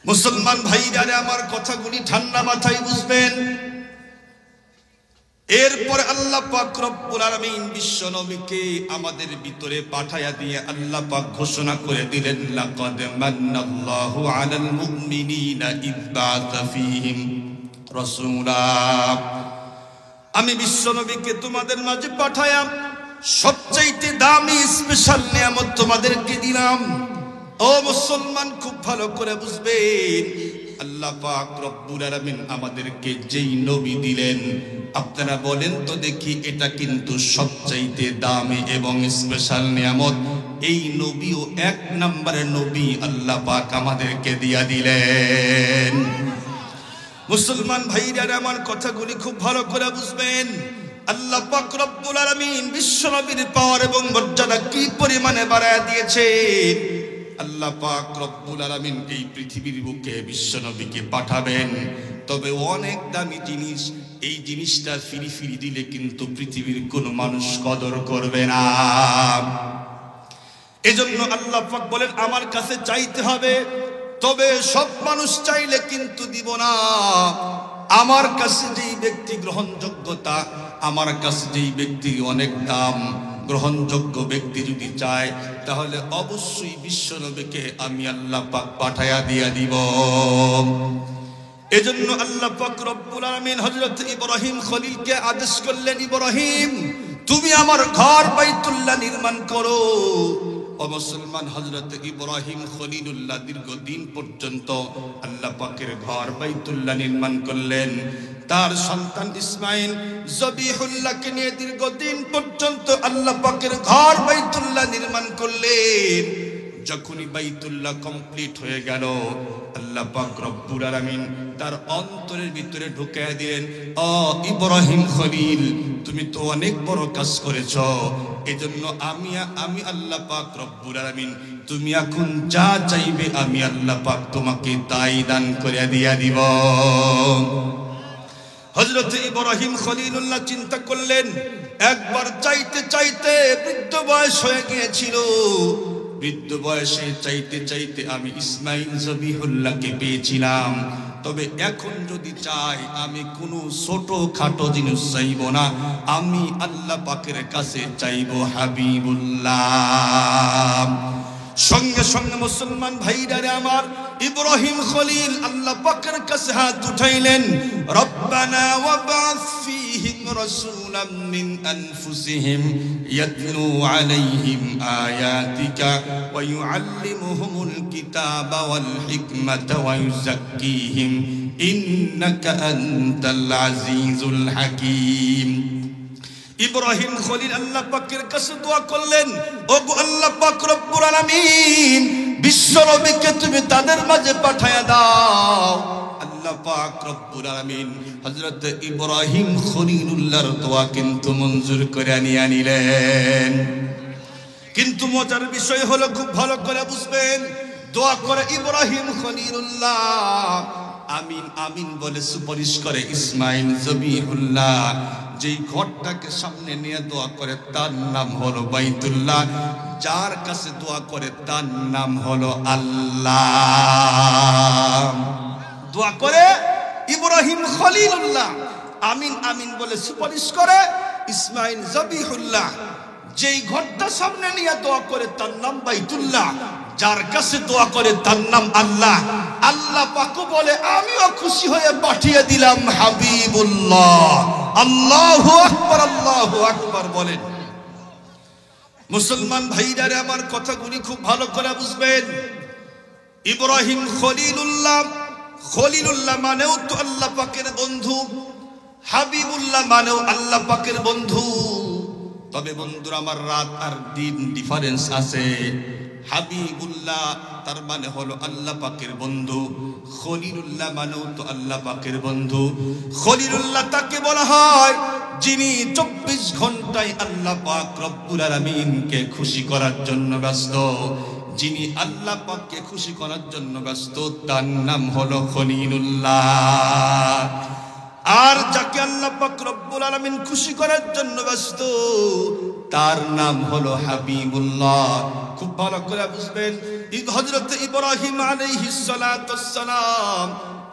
মুসলমান ভাইরা আমার কথাগুলি ঠান্ডা মাথায় বুঝবেন। এরপরে আল্লাহ পাক রব্বুল আলামিন বিশ্ব নবীকে আমাদের ভিতরে পাঠায়া দিয়ে আল্লাহ পাক ঘোষণা করে দিলেন, লাকাদ মান্নাল্লাহু আলাল মুমিনিনা ইয বা'আসা ফীহিম রাসূলা। আমি বিশ্ব নবীকে তোমাদের মাঝে পাঠায়া সবচাইতে দামি স্পেশাল নিয়ামত তোমাদেরকে দিলাম। ও মুসলমান, খুব ভালো করে বুঝবেন, আল্লাহ পাক রব্বুল আলামিন আমাদেরকে যেই নবী দিলেন, আপনারা বলেন তো দেখি, এটা কিন্তু সবচাইতে দামি এবং স্পেশাল নিয়ামত। এই নবীও এক নম্বরের নবী আল্লাহ পাক আমাদেরকে দিয়া দিলেন। মুসলমান ভাইরা আমার কথাগুলি খুব ভালো করে বুঝবেন। আল্লাহ পাক রব্বুল আলামিন বিশ্ব নবীর পাওয়ার এবং মর্যাদা কি পরিমাণে বাড়ায় দিয়েছে। আল্লাহ পাক রব্বুল আলামিন এই পৃথিবীর বুকে বিশ্ব নবীকে পাঠাবেন, তবে অনেক দামি জিনিস। এই জিনিসটা ফিরি ফিরি দিলে কিন্তু পৃথিবীর কোনো মানুষ কদর করবে না। এজন্য আল্লাহ পাক বলেন, আমার কাছে চাইতে হবে, তবে সব মানুষ চাইলে কিন্তু দিব না। আমার কাছে যেই ব্যক্তি গ্রহণযোগ্যতা, আমার কাছে যেই ব্যক্তি অনেক দাম, গ্রহণযোগ্য ব্যক্তি যদি চায়, তাহলে অবশ্যই বিশ্ব নবীকে আমি আল্লাহ পাক পাঠায়া দিয়া দিব। এজন্য আল্লাহ পাক রব্বুল আলামিন হযরত ইব্রাহিম খলিলকে আদেশ করলেন, ইব্রাহিম তুমি আমার ঘর বাইতুল্লাহ নির্মাণ করো। ও মুসলমান, হযরত ইব্রাহিম খলিলুল্লাহ দীর্ঘদিন পর্যন্ত আল্লাহ পাকের ঘর বাইতুল্লাহ নির্মাণ করলেন। তার সন্তান ইসমাইল জবিহুল্লাহকে নিয়ে দীর্ঘদিন পর্যন্ত আল্লাহ পাকের ঘর বাইতুল্লাহ নির্মাণ করলেন। যখনই বাইতুল্লাহ কমপ্লিট হয়ে গেল, আল্লাহ পাক রব্বুল আলামিন তার অন্তরের ভিতরে ঢুকিয়ে দিলেন, ও ইব্রাহিম খলিল, তুমি তো অনেক বড় কাজ করেছো। এজন্য আমি আল্লাহ পাক রব্বুল আলামিন তুমি এখন যা চাইবে আমি আল্লাহ পাক তোমাকে তাই দান করে দিয়া দিব। হযরত ইব্রাহিম খলিলুল্লাহ চিন্তা করলেন, একবার চাইতে চাইতে বৃদ্ধ বয়স হয়ে গিয়েছিল। বৃদ্ধ বয়সে চাইতে চাইতে আমি ইসমাইল জবিহুল্লাহকে পেয়েছিলাম, তবে এখন যদি চাই আমি কোনো ছোট খাটো জিনিস চাইব না, আমি আল্লাহ পাকের কাছে চাইব হাবিবুল্লাহ। সঙ্গে সঙ্গে মুসলমান ভাইরা আমার, ইব্রাহিম খলিল আল্লাহ পাকের কাছে হাত উঠাইলেন, রব্বানা ওয়াবা'থ ফীহিম রাসূলাম মিন আনফুসিহিম ইয়াতলু আলাইহিম আয়াতিকা ওয়া ইউআল্লিমুহুমুল কিতাবা ওয়াল হিকমাতা ওয়া ইউযাক্কিহিম ইন্নাকা আনতাল আজিজুল হাকীম। ইব্রাহিম খলিল আল্লাহ পাকের কাছে দোয়া করলেন, ওগো আল্লাহ পাক রব্বুল আলামিন, বিশ্ব নবীকে তুমি তাদের মাঝে পাঠায়া দাও। আল্লাহ পাক রব্বুল আলামিন হযরত ইব্রাহিম খলিলুল্লাহর দোয়া কিন্তু মঞ্জুর করে নিলেন। কিন্তু মজার বিষয় হলো, খুব ভালো করে বুঝবেন, দোয়া করে ইব্রাহিম খলিলুল্লাহ, আমিন আমিন বলে সুপারিশ করে ইসমাইল জবিহুল্লাহ। যেই ঘরটাকে সামনে নিয়ে দোয়া করে তার নাম হলো বাইতুল্লাহ, যার কাছে দোয়া করে তার নাম হলো আল্লাহ। দোয়া করে ইব্রাহিম খলিলুল্লাহ, আমিন আমিন বলে সুপারিশ করে ইসমাইল জবিহুল্লাহ। যেই ঘরটা সামনে নিয়ে দোয়া করে তার নাম বাইতুল্লাহ, যার কাছে দোয়া করে তার নাম আল্লাহ। আল্লাহ পাক বলে, আমিও খুশি হয়ে পাঠিয়ে দিলাম হাবিবুল্লাহ। আল্লাহু আকবার, আল্লাহু আকবার বলেন। মুসলমান ভাইরা আমার কথাগুলি খুব ভালো করে বুঝবেন। ইব্রাহিম খলিলুল্লাহ, খলিলুল্লাহ মানেও তো আল্লাহ পাকের বন্ধু, হাবিবুল্লাহ মানেও আল্লাহ পাকের বন্ধু। তবে বন্ধুরা আমার, রাত আর দিন ডিফারেন্স আছে। হাবিবুল্লাহ তার মানে হলো আল্লাহ পাকের বন্ধু, খলিলুল্লাহ মানেও তো আল্লাহ পাকের বন্ধু। খলিলুল্লাহ তাকে বলা হয় যিনি 24 ঘন্টায় আল্লাহ পাক রব্বুল আলামিনকে খুশি করার জন্য ব্যস্ত। যিনি আল্লাহ পাককে খুশি করার জন্য ব্যস্ত, তার নাম হলো খলিলুল্লাহ। আর যাকে আল্লাহ পাক রব্বুল আলামিন খুশি করার জন্য ব্যস্ত, তার নাম হলো হাবিবুল্লাহ। খুব ভালো করে বুঝবেন, হযরত ইব্রাহিম আলাইহিস সালাতু ওয়াস সালাম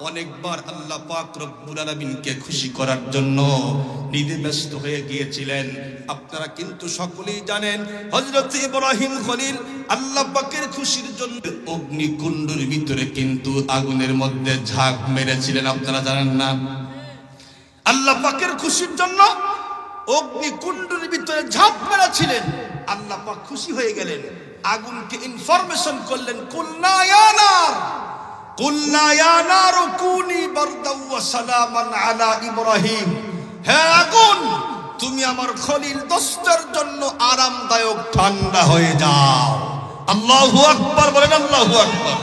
অনেকবার আল্লাহ পাক রব্বুল আলামিনকে খুশি করার জন্য নিজে ব্যস্ত হয়ে গিয়েছিলেন। আপনারা কিন্তু সকলেই জানেন হযরত ইব্রাহিম খলিল আল্লাহ পাকের খুশির জন্য অগ্নিকুণ্ডের ভিতরে কিন্তু আগুনের মধ্যে ঝাঁপ মেরেছিলেন। আপনারা জানেন না? আল্লাহ পাকের খুশির জন্য অগ্নিকুণ্ডের ভিতরে ঝাঁপ মেরেছিলেন। আল্লাহ পাক খুশি হয়ে গেলেন, আগুনকে ইনফরমেশন করলেন, কুলনা ইয়া নার কুলনা ইয়া নারু কুনি বারদাও ওয়া সালামান আলা ইব্রাহিম। হে আগুন, তুমি আমার খলিল দোস্তের জন্য আরামদায়ক ঠান্ডা হয়ে যাও। আল্লাহু আকবার বলেন, আল্লাহু আকবার।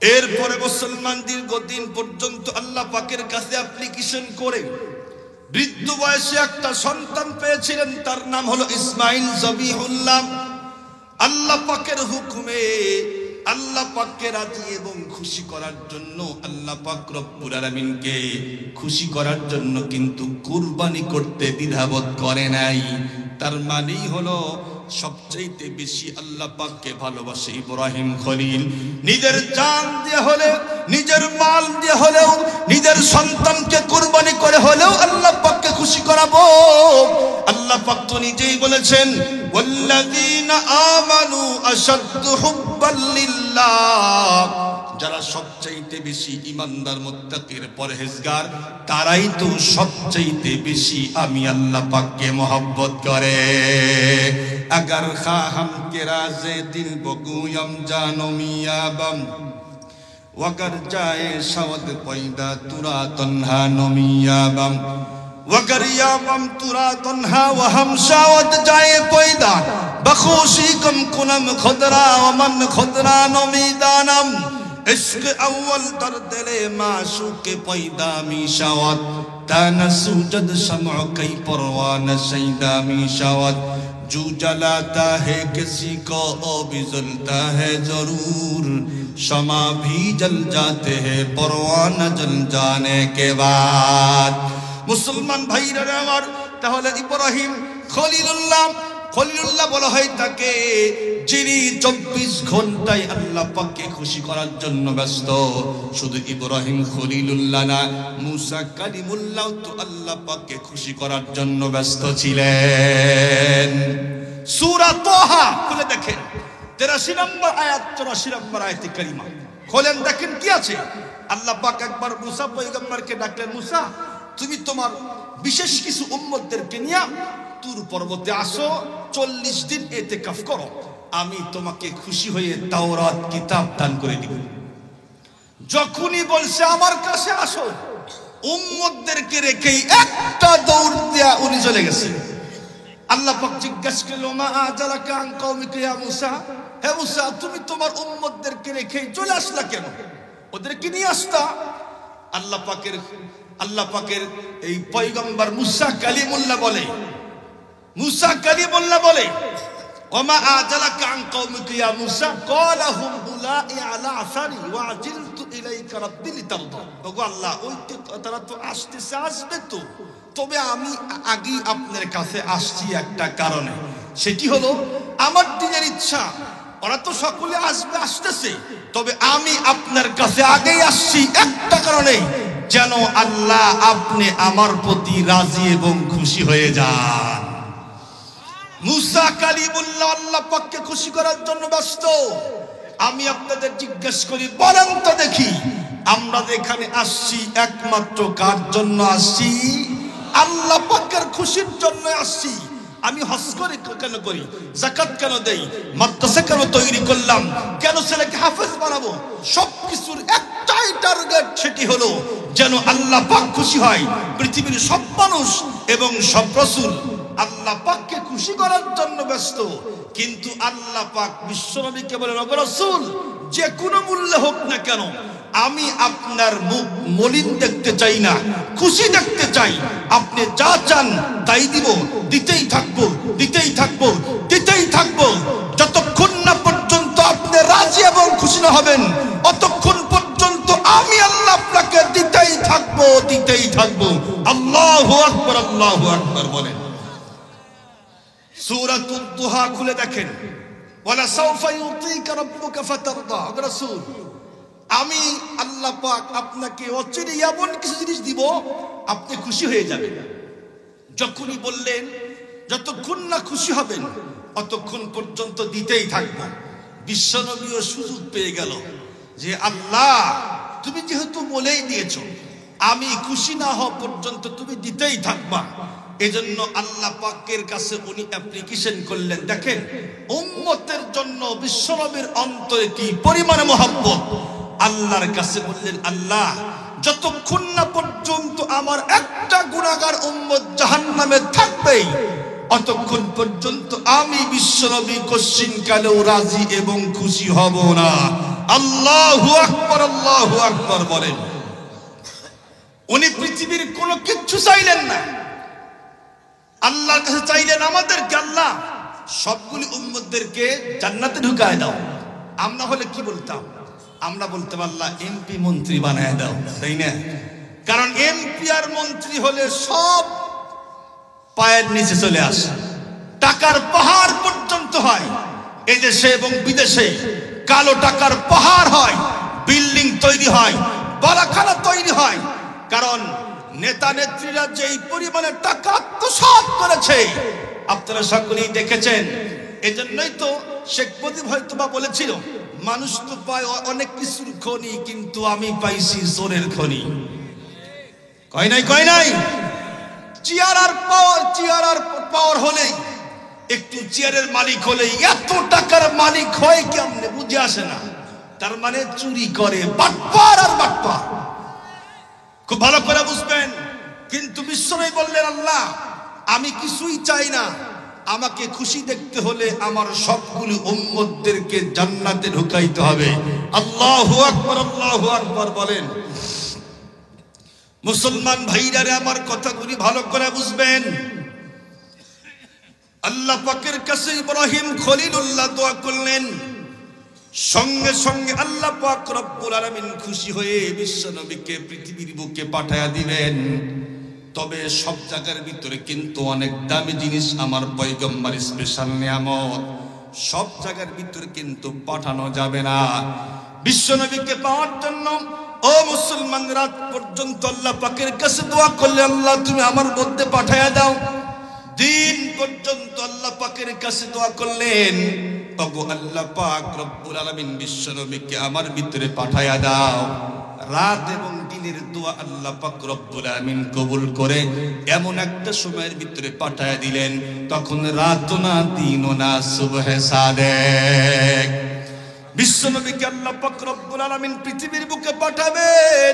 এরপরে মুসলমান দীর্ঘদিন পর্যন্ত আল্লাহ পাকের কাছে অ্যাপ্লিকেশন করে বৃদ্ধ বয়সে একটা সন্তান পেয়েছিলেন, তার নাম হলো ইসমাইল জবিহুল্লাহ। আল্লাহ পাকের হুকুমে আল্লাহ পাককে রাজি এবং খুশি করার জন্য আল্লাহ পাক রব্বুল আলামিনকে খুশি করার জন্য কিন্তু কুরবানি করতে দ্বিধাবোধ করে নাই। তার মানেই হলো সবচাইতে বেশি আল্লাহ পাককে ভালোবাসে ইব্রাহিম খলিল। নিজের জান দিয়ে হলে, নিজের মাল দিয়ে হলেও, নিজের সন্তানকে কুরবানি করে হলেও আল্লাহ পাককে খুশি করাবো। আল্লাহ পাক তো নিজেই বলেছেন, ওয়াল্লাযীনা আমানু আশাদ্দু হুব্বাল লিল্লাহ। যারা সবচাইতে বেশি ঈমানদার মুত্তাকির পরহেজগার তারাই তো সবচাইতে বেশি আমি আল্লাহ পাককে मोहब्बत করে। अगर खाहम के राज़े दिल बगुयम जानो मियाबम वगर जाए शवद पैदा तुरा तन्हा नमियाबम वगर याबम तुरा तन्हा वहम शवद जाए पैदा बखुशी कम कुनम खुदरा वमन खुदरा नमीदानम इश्क अव्वल दर दिले माशूक पैदा मी शवद ताना सूजद शमअ कई परवान शैदा मी शवद जो जलाता है किसी को ओ भी जलता है जरूर शमा भी जल जाते हैं परवाना जल जाने के बाद। मुसलमान भाईरा আমার তাহলে ইব্রাহিম খলিলুল্লাহ বলা হয় তাকে, যিনি 24 ঘন্টায় আল্লাহ পাককে খুশি করার জন্য ব্যস্ত। শুধু ইব্রাহিম খলিলুল্লাহ না, মুসা কালিমুল্লাহ তো আল্লাহ পাককে খুশি করার জন্য ব্যস্ত ছিলেন। সূরা তাহা খুলে দেখেন, 83 নম্বর আয়াত 84 নম্বর আয়াতে কারিমা খোলেন, দেখেন কি আছে। আল্লাহ পাক একবার মুসা পয়গম্বরকে ডাকলেন, মুসা তুমি তোমার বিশেষ কিছু উম্মতদেরকে নিয়ে তুর পর্বতে আসো, 40 দিন ইতিকাফ করো, আমি তোমাকে খুশি হয়ে তাওরাত কিতাব দান করে দিব। যখনই বলছে আমার কাছে আসো, উম্মতদেরকে রেখেই একটা দৌড় দেয়া উনি চলে গেছে। আল্লাহ পাক জিজ্ঞাসা করলো, মা আজালাকা আন কওমিকা ইয়া মুসা, হে মুসা তুমি তোমার উম্মতদেরকে রেখেই চলে আসলা কেন? ওদেরকে নিয়ে আসতা। আল্লাহ পাকের এই পয়গম্বর মুসা কালিমুল্লাহ বলে ওমা আজালাকা আন কওমিকা ইয়া মুসা ক্বালা হুম উলাই আলা আসারি ওয়া আজিলতু ইলাইকা রাব্বি লিতারদা। ওগো আল্লাহ, ওই তারা তো আসবে তো, তবে আমি আগেই আপনার কাছে আসছি একটা কারণে, সেটি হলো আমার দিনের ইচ্ছা। ওরা তো সকলে আসতেছে, তবে আমি আপনার কাছে আগেই আসছি একটা কারণে, যেন আল্লাহ আপনি আমার প্রতি রাজি এবং খুশি হয়ে যান। মুসা কালিমুল্লাহ আল্লাহ পাককে খুশি করার জন্য ব্যস্ত। আমি আপনাদের জিজ্ঞেস করি, বলেন তো দেখি, আমরা এখানে আসছি একমাত্র কার জন্য আসছি? আল্লাহ পাকের খুশির জন্য আসছি। আমি হজ করে কেন করি, যাকাত কেন দেই, মাদ্রাসা কেন তৈরি করলাম, কেন ছেলেকে হাফেজ বানাবো? সবকিছুর একটাই টার্গেট, সেটি হলো যেন আল্লাহ পাক খুশি হয়। পৃথিবীর সব মানুষ এবং সব রাসূল আল্লাহ পাককে খুশি করার জন্য ব্যস্ত, কিন্তু আল্লাহ পাক বিশ্বনবীকে বলেন, ওগো রাসূল যে কোনো মূল্যে হোক না কেন আমি আপনার মুখ মলিন দেখতে চাই না, খুশি দেখতে চাই। আপনি যা চান তাই দিব, দিতেই থাকবো যতক্ষণ না পর্যন্ত আপনি রাজি এবং খুশি না হবেন, অতক্ষণ পর্যন্ত আমি আল্লাহ আপনাকে দিতেই থাকবো। আল্লাহু আকবার বলেন। সূরাতুদ দুহা খুলে দেখেন, ওয়ালা সাউফা ইউতিকা রাব্বুকা ফাতারদা। রাসূল, আমি আল্লাহ পাক আপনাকে অচিরে এমন কিছু জিনিস দিব আপনি খুশি হয়ে যাবেন। যখনই বললেন যতক্ষণ না খুশি হবেন অতক্ষণ পর্যন্ত দিতেই থাকবো। বিশ্বনবীও সুযোগ পেয়ে গেল যে আল্লাহ তুমি যেহেতু বলেই দিয়েছো, আমি খুশি না হওয়া পর্যন্ত তুমি দিতেই থাকবা। এজন্য আল্লাহ পাকের কাছে উনি অ্যাপ্লিকেশন করলেন। দেখেন উম্মতের জন্য বিশ্বনবীর অন্তরে কি পরিমাণে মহব্বত। আল্লাহর কাছে বললেন, আল্লাহ যতক্ষণ না পর্যন্ত আমার একটা গুনাহগার উম্মত জাহান্নামে থাকবে অতক্ষণ পর্যন্ত আমি বিশ্বনবী কশিন কালেও রাজি এবং খুশি হব না। আল্লাহু আকবার, আল্লাহু আকবার বলেন। উনি পৃথিবীর কোনো কিচ্ছু চাইলেন না, আল্লাহর কাছে চাইলেন আমাদেরকে, আল্লাহ সবগুলি উম্মতদেরকে জান্নাতে ঢুকায় দাও। আমরা হলে কি বলতাম? আমরা বলতাম আল্লাহ এমপি মন্ত্রী বানায় দাও, তাই না? কারণ এমপি আর মন্ত্রী হলে সব পায়ের নিচে চলে আসে, টাকার পাহাড় পর্যন্ত হয়। এই দেশে এবং বিদেশে কালো টাকার পাহাড় হয়, বিল্ডিং তৈরি হয়, বালাখানা তৈরি হয়। কারণ নেতা নেত্রীরা যেই পরিমাণে টাকা আত্মসাৎ করেছে আপনারা সকলেই দেখেছেন। এজন্যই তো শেখ মুজিব হয়তো বা বলেছিল, মানুষ তো পায় অনেক কিছুর খনি, কিন্তু আমি পাইছি জোরের খনি। কয় নাই, কয় নাই? চেয়ার আর পাওয়ার হলেই, একটু চেয়ারের মালিক হলেই এত টাকার মালিক হয় কেমনে বুঝে আসে না। তার মানে চুরি করে, বাটপার আর বাটপার। খুব ভালো করে বুঝবেন। কিন্তু বিশ্বনবী বললেন, আল্লাহ আমি কিছুই চাই না, আমাকে খুশি দেখতে হলে আমার সবগুলো উম্মতদেরকে জান্নাতে ঢুকাইতে হবে। আল্লাহু আকবার, আল্লাহু আকবার বলেন। মুসলমান ভাইরারে আমার কথাগুলি ভালো করে বুঝবেন। আল্লাহ পাকের কাছে ইব্রাহিম খলিলুল্লাহ দোয়া করলেন, সঙ্গে সঙ্গে আল্লাহ পাক রব্বুল আলামিন খুশি হয়ে বিশ্বনবীকে পৃথিবীর বুকে পাঠায়া দিবেন। তবে সব জায়গার ভিতরে কিন্তু অনেক দামি জিনিস আমার পয়গম্বর স্পেশাল নিয়ামত, সব জায়গার ভিতরে কিন্তু পাঠানো যাবে না। বিশ্বনবীকে পাওয়ার জন্য ও মুসলমান রাত পর্যন্ত আল্লাহ পাকের কাছে দোয়া করলে, আল্লাহ তুমি আমার মধ্যে পাঠায়া দাও। দিন পর্যন্ত আল্লাহ পাকের কাছে দোয়া করলেন, ওগো আল্লাহ পাক রব্বুল আলামিন বিশ্বনবীকে আমার ভিতরে পাঠায়া দাও। রাত এবং দিনের দোয়া আল্লাহ পাক রব্বুল আলামিন কবুল করে এমন একটা সময়ের ভিতরে পাঠায়া দিলেন, তখন রাত না দিন না সুবহে সাদেক। বিশ্বনবীকে আল্লাহ পাক রব্বুল আলামিন পৃথিবীর বুকে পাঠাবেন,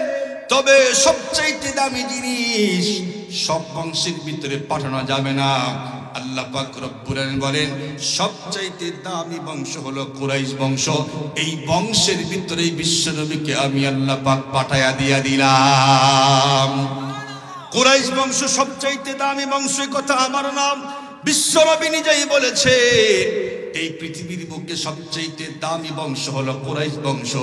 তবে সবচাইতে দামি জিনিস সব বংশের ভিতরে পাঠানো যাবে না। আল্লাহ পাক রব্বুল আলামিন বলেন, সবচাইতে দামি বংশ হলো কুরাইশ বংশ। এই বংশের ভিতরে বিশ্বনবীকে আমি আল্লাহ পাক পাঠায়া দিয়া দিলাম। কুরাইশ বংশ সবচাইতে দামি বংশ, কথা আমার নাম বিশ্বনবী নিজেই বলেছে। এই পৃথিবীর বুকে সবচাইতে দামি বংশ হলো কুরাইশ বংশ।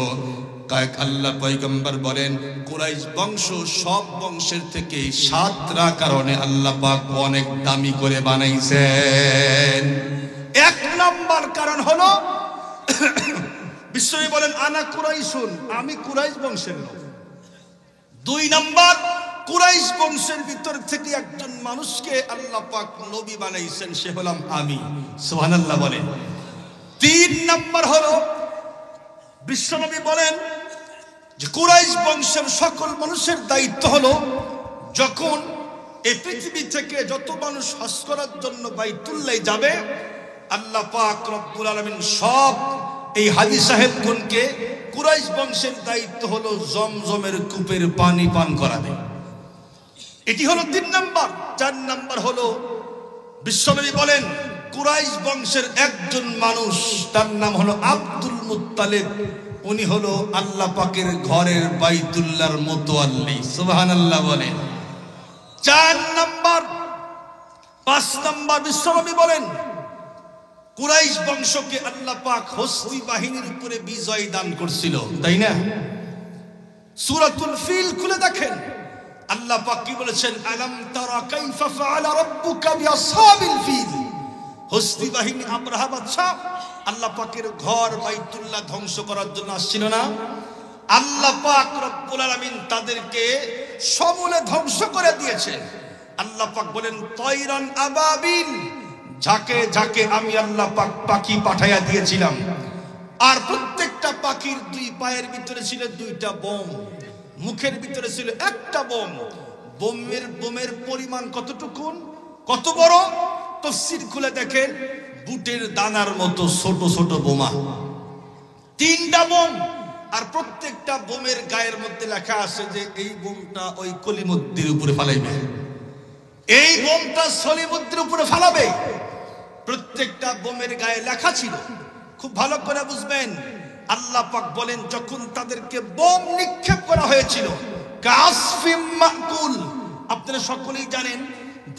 কয়েক আল্লাহ পয়গম্বর বলেন, কুরাইশ বংশ সব বংশের থেকে 7টা কারণে আল্লাহ পাক অনেক দামি করে বানাইছেন। 1 নম্বর কারণ হলো বিশ্বনবী বলেন, আনা কুরাইশুন, আমি কুরাইশ বংশের লোক। 2 নম্বর, কুরাইশ বংশের ভিতর থেকে একজন মানুষকে আল্লাহ পাক নবী বানাইছেন, সে হলাম আমি। সুবহানাল্লাহ বলেন। 3 নম্বর হলো বিশ্বনবী বলেন যে কুরাইশ বংশের সকল মানুষের দায়িত্ব হলো, যখন এই পৃথিবী থেকে যত মানুষ হজ করার জন্য বাইতুল্লাহ যাবে, আল্লাহ পাক রব্বুল আলামিন সব এই হাজী সাহেবগণকে কুরাইশ বংশের দায়িত্ব হলো জমজমের কূপের পানি পান করাবে। এটি হলো 3 নম্বর। 4 নম্বর হলো বিশ্বনবী বলেন, কুরাইশ বংশের একজন মানুষ, তার নাম হলো আব্দুল মুত্তালিব, উনি হলো আল্লাহ পাকের ঘরের বাইতুল্লাহর মুতাওয়াল্লি। সুবহানাল্লাহ বলেন। 4 নম্বর। 5 নম্বর বিশ্বনবী বলেন, কুরাইশ বংশকে আল্লাহ পাক হস্তি বাহিনীর উপরে বিজয় দান করছিল, তাই না? সূরাতুল ফিল খুলে দেখেন, আল্লাহ পাক কি বলেছেন, আলাম তারা কাইফা ফাআলা রাব্বুকা বিআসহাবিল ফিল। হস্তি বাহিনী আবরাহা বাদশা আল্লাহ পাকের ঘর বাইতুল্লাহ ধ্বংস করার জন্য আসছিল না? আল্লাহ পাক রব্বুল আলামিন তাদেরকে সমূলে ধ্বংস করে দিয়েছেন। আল্লাহ পাক বলেন তয়রান আবাবিল, ঝাঁকে ঝাঁকে আমি আল্লাহ পাক পাখি পাঠাইয়া দিয়েছিলাম। আর প্রত্যেকটা পাখির দুই পায়ের ভিতরে ছিল দুইটা বোম, মুখের ভিতরে ছিল একটা বোম। বোমের পরিমাণ কতটুকু, কত বড়? তাফসীর খুলে দেখেন, বুটের দানার মতো ছোট ছোট বোমা, তিনটা বোম। আর প্রত্যেকটা বোমের গায়ের মধ্যে লেখা আছে যে এই বোমটা ওই কলিমুদ্দির উপরে ফালাইবে, এই বোমটা সলিমুদ্দির উপরে ফালাবে। প্রত্যেকটা বোমের গায়ে লেখা ছিল। খুব ভালো করে বুঝবেন, আল্লাহ পাক বলেন যখন তাদেরকে বোম নিক্ষেপ করা হয়েছিল, কাসফিম মাকুল, আপনারা সকলেই জানেন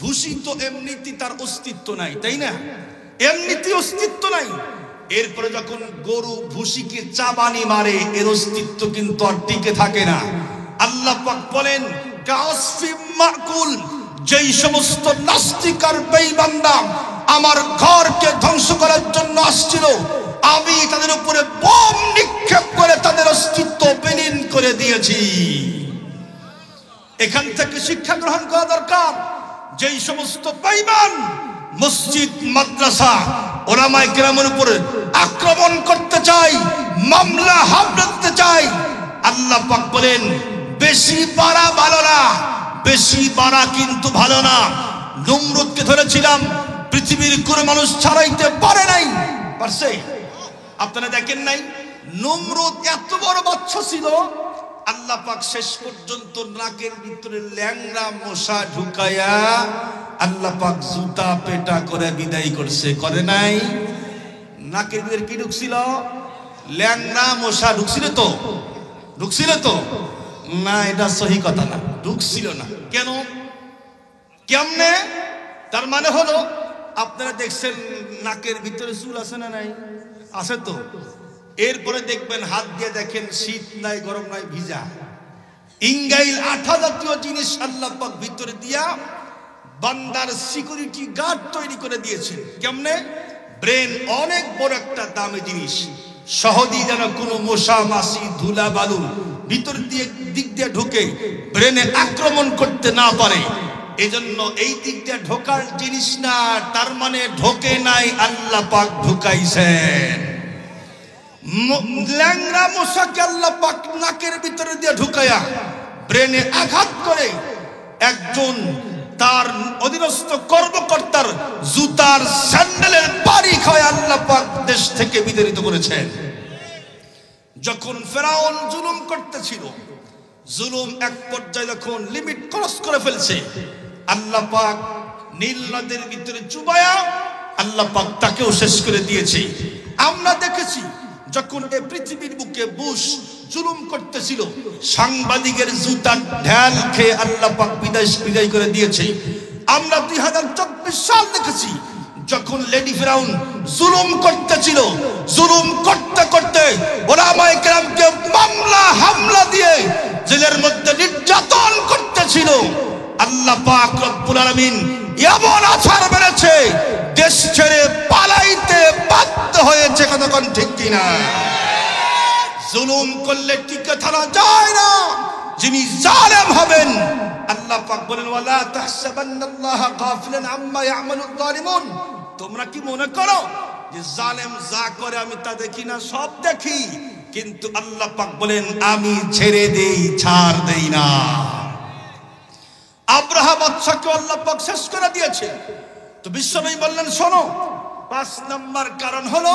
ভুসি তো এমনিতে তার অস্তিত্ব নাই, তাই না? এমনিতে অস্তিত্ব নাই। এরপরে যখন গরু ভুসিকে চাবানি মারে, এর অস্তিত্ব কিন্তু আর টিকে থাকে না। আল্লাহ পাক বলেন কাসফিম মাকুল, যেই সমস্ত নাস্তিক আর বেঈমানরা আমার ঘরকে ধ্বংস করার জন্য আসছিল, আমি তাদের উপরে বোম নিক্ষেপ করে তাদের অস্তিত্ব বিলীন করে দিয়েছি। এখান থেকে শিক্ষা গ্রহণ করা দরকার। যেই সমস্ত বেঈমান মসজিদ মাদ্রাসা ওলামায়ে কেরামের উপরে আক্রমণ করতে চায়, মামলা হামলা দিতে চায়, আল্লাহ পাক বলেন বেশি বাড়া ভালো না, বেশি বাড়া কিন্তু ভালো না। নমরুদকে ধরেছিলাম, পৃথিবীর কোনো মানুষ ছাড়াইতে পারে নাই, পারছে? আপনারা দেখেন নাই? নমরুদ এত বড় বাচ্চা ছিল, আল্লাহ পাক শেষ পর্যন্ত নাকের ভিতরে ল্যাংড়া মশা ঢুকায়া আল্লাহ পাক জুতা পেটা করে বিদায় করছে, করে নাই? নাকের ভিতরে কি ঢুকছিল? ল্যাংড়া মশা ঢুকছিল তো? ঢুকছিল তো না? এটা সহি কথা না, ঢুকছিল না। কেন? কেমনে? তার মানে হলো, আপনারা দেখছেন নাকের ভিতরে চুল আছে না নাই? আছে তো। এরপরে দেখবেন হাত দিয়ে দেখেন শীত নাই, গরম নাই, ভিজা। ইঙ্গাইল আঠা জাতীয় জিনিস আল্লাহ পাক ভিতরে দিয়া বান্দার সিকিউরিটি গার্ড তৈরি করে দিয়েছে। কেমনে? ব্রেন অনেক বড় একটা দামি জিনিস, সহজেই যেন কোনো মশা মাছি ধুলা বালু ভিতর দিয়ে দিক দিয়ে ঢুকে ব্রেনে আক্রমণ করতে না পারে। এজন্য এই দিক দিয়ে ঢোকার জিনিস না, তার মানে ঢোকে নাই, আল্লাহ পাক ঢুকাইছেন। ল্যাংড়া মশাকে আল্লাহ পাক নাকের ভিতরে দিয়ে ঢুকায়া ব্রেনে আঘাত করে একজন তার অধীনস্থ কর্মকর্তার জুতার স্যান্ডেলের বাড়ি খায় আল্লাহ পাক দেশ থেকে বিতাড়িত করেছেন। যখন ফেরাউন জুলুম করতেছিল, জুলুম এক পর্যায়ে যখন লিমিট ক্রস করে ফেলছে, আল্লাহ পাক নীল নদের ভিতরে চুবায়া আল্লাহ পাক তাকেও শেষ করে দিয়েছে। আমরা দেখেছি যখন এই পৃথিবীর বুকে বুশ জুলুম করতেছিল, সাংবাদিকের জুতার ঢাল খেয়ে আল্লাহ পাক বিদায় করে দিয়েছে। আমরা 2024 সাল দেখেছি যখন লেডি ফেরাউন জুলুম করতেছিল, জুলুম করতে করতে ওলামায়ে কেরামকে মামলা হামলা দিয়ে জেলের মধ্যে নির্যাতন করতেছিল, আল্লাহ পাক রব্বুল আলামিন এমন আছাড় মেরেছে, দেশ ছেড়ে পালাইতে বাধ্য হয়েছে। কতক্ষণ ঠিক কিনা? জুলুম করলে টিকে থাকা যায় না। যিনি জালেম হবেন, আল্লাহ পাক বলেন ওয়ালা তাহসাবান্নাল্লাহা গাফিলান আম্মা ইয়ামালুয যালিমুন, তোমরা কি মনে করো যে জালেম যা করে আমি তা দেখি না? সব দেখি, কিন্তু আল্লাহ পাক বলেন আমি ছেড়ে দেই, ছাড় দেই না। আব্রাহা বাদশাকে আল্লাহ পাক শেষ করে দিয়েছে। তো বিশ্বনবী বললেন শোনো, 5 নম্বর কারণ হলো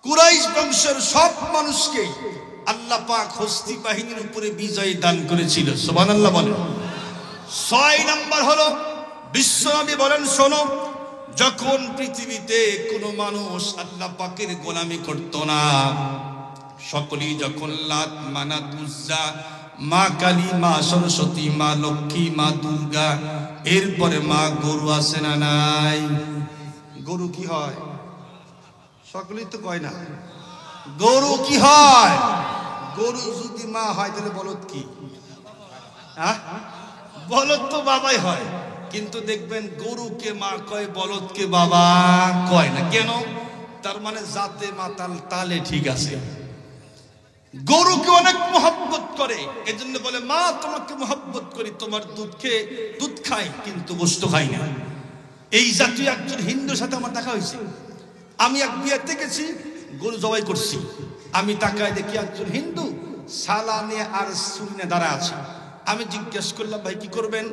কুরাইশ বংশের সব মানুষকে আল্লাহ পাক হস্তি বাহিনীর উপরে বিজয় দান করেছিল। সুবহানাল্লাহ বলেন। 6 নম্বর হলো বিশ্বনবী বলেন শোনো, যখন পৃথিবীতে কোনো মানুষ আল্লাহ পাকের গোলামি করত না, সকলেই যখন লাত, মানাত, উজ্জা, মা কালী, মা সরস্বতী, মা লক্ষ্মী, মা দুর্গা, এরপরে মা গরু আছে না নাই? গরু কি হয়? সকলেই তো কয় না। গরু কি হয়? গরু যদি মা হয় তাহলে বলদ কি? বলদ তো বাবাই হয়, কিন্তু দেখবেন গরুকে মা কয়, বলদকে বাবা কয় না। কেন? তার মানে জাতে মাতাল তালে ঠিক আছে। গরুকে অনেক মোহাব্বত করে, এজন্য বলে মা তোমাকে মোহাব্বত করি, তোমার দুধ খাই কিন্তু গোশত খাই না। এই জাতীয় একজন হিন্দুর সাথে আমার দেখা হয়েছে। আমি এক বিয়েতে গেছি, গরু জবাই করছি, আমি তাকায় দেখি একজন হিন্দু সালানে আর সুরিনে দাঁড়া আছে। আমি জিজ্ঞেস করলাম ভাই কি করবেন?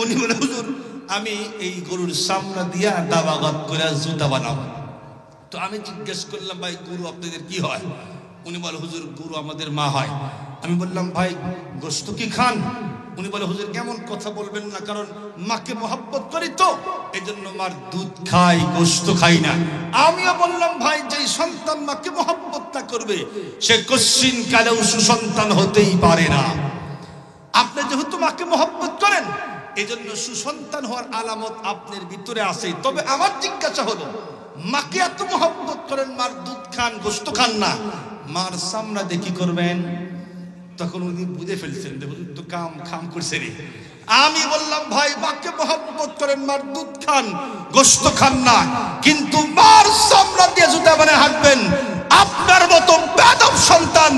উনি বলে হুজুর আমি এই গরুর চামড়া দিয়া দাবাগত করে জুতা বানাবো। তো আমি জিজ্ঞেস করলাম ভাই গরু আপনাদের কি হয়? উনি বলে হুজুর গরু আমাদের মা হয়। আমি বললাম ভাই গোশত কি খান? উনি বলে হুজুর কেমন কথা বলবেন না, কারণ মাকে মোহাব্বত করি তো এজন্য মার দুধ খাই, গোশত খাই না। আমিও বললাম ভাই যেই সন্তান মাকে মোহাব্বত না করবে সে কশ্চিন কালেও সুসন্তান হতেই পারে না। আপনি যেহেতু মাকে মোহাব্বত করেন এজন্য সুসন্তান হওয়ার আলামত আপনার ভিতরে আছে। তবে আমার জিজ্ঞাসা হলো মাকে এত মোহাব্বত করেন, মার দুধ খান, গোশত খান না, মার চামড়া দিয়ে কি করবেন? তখন উনি বুঝে ফেলছেন তো খাম করছে রে। আমি বললাম ভাই মাকে মোহাব্বত করেন, মার দুধ খান, গোশত খান না, কিন্তু মার চামড়া দিয়ে জুতা বানায় হাঁটবেন। আপনার মতো বেয়াদব সন্তান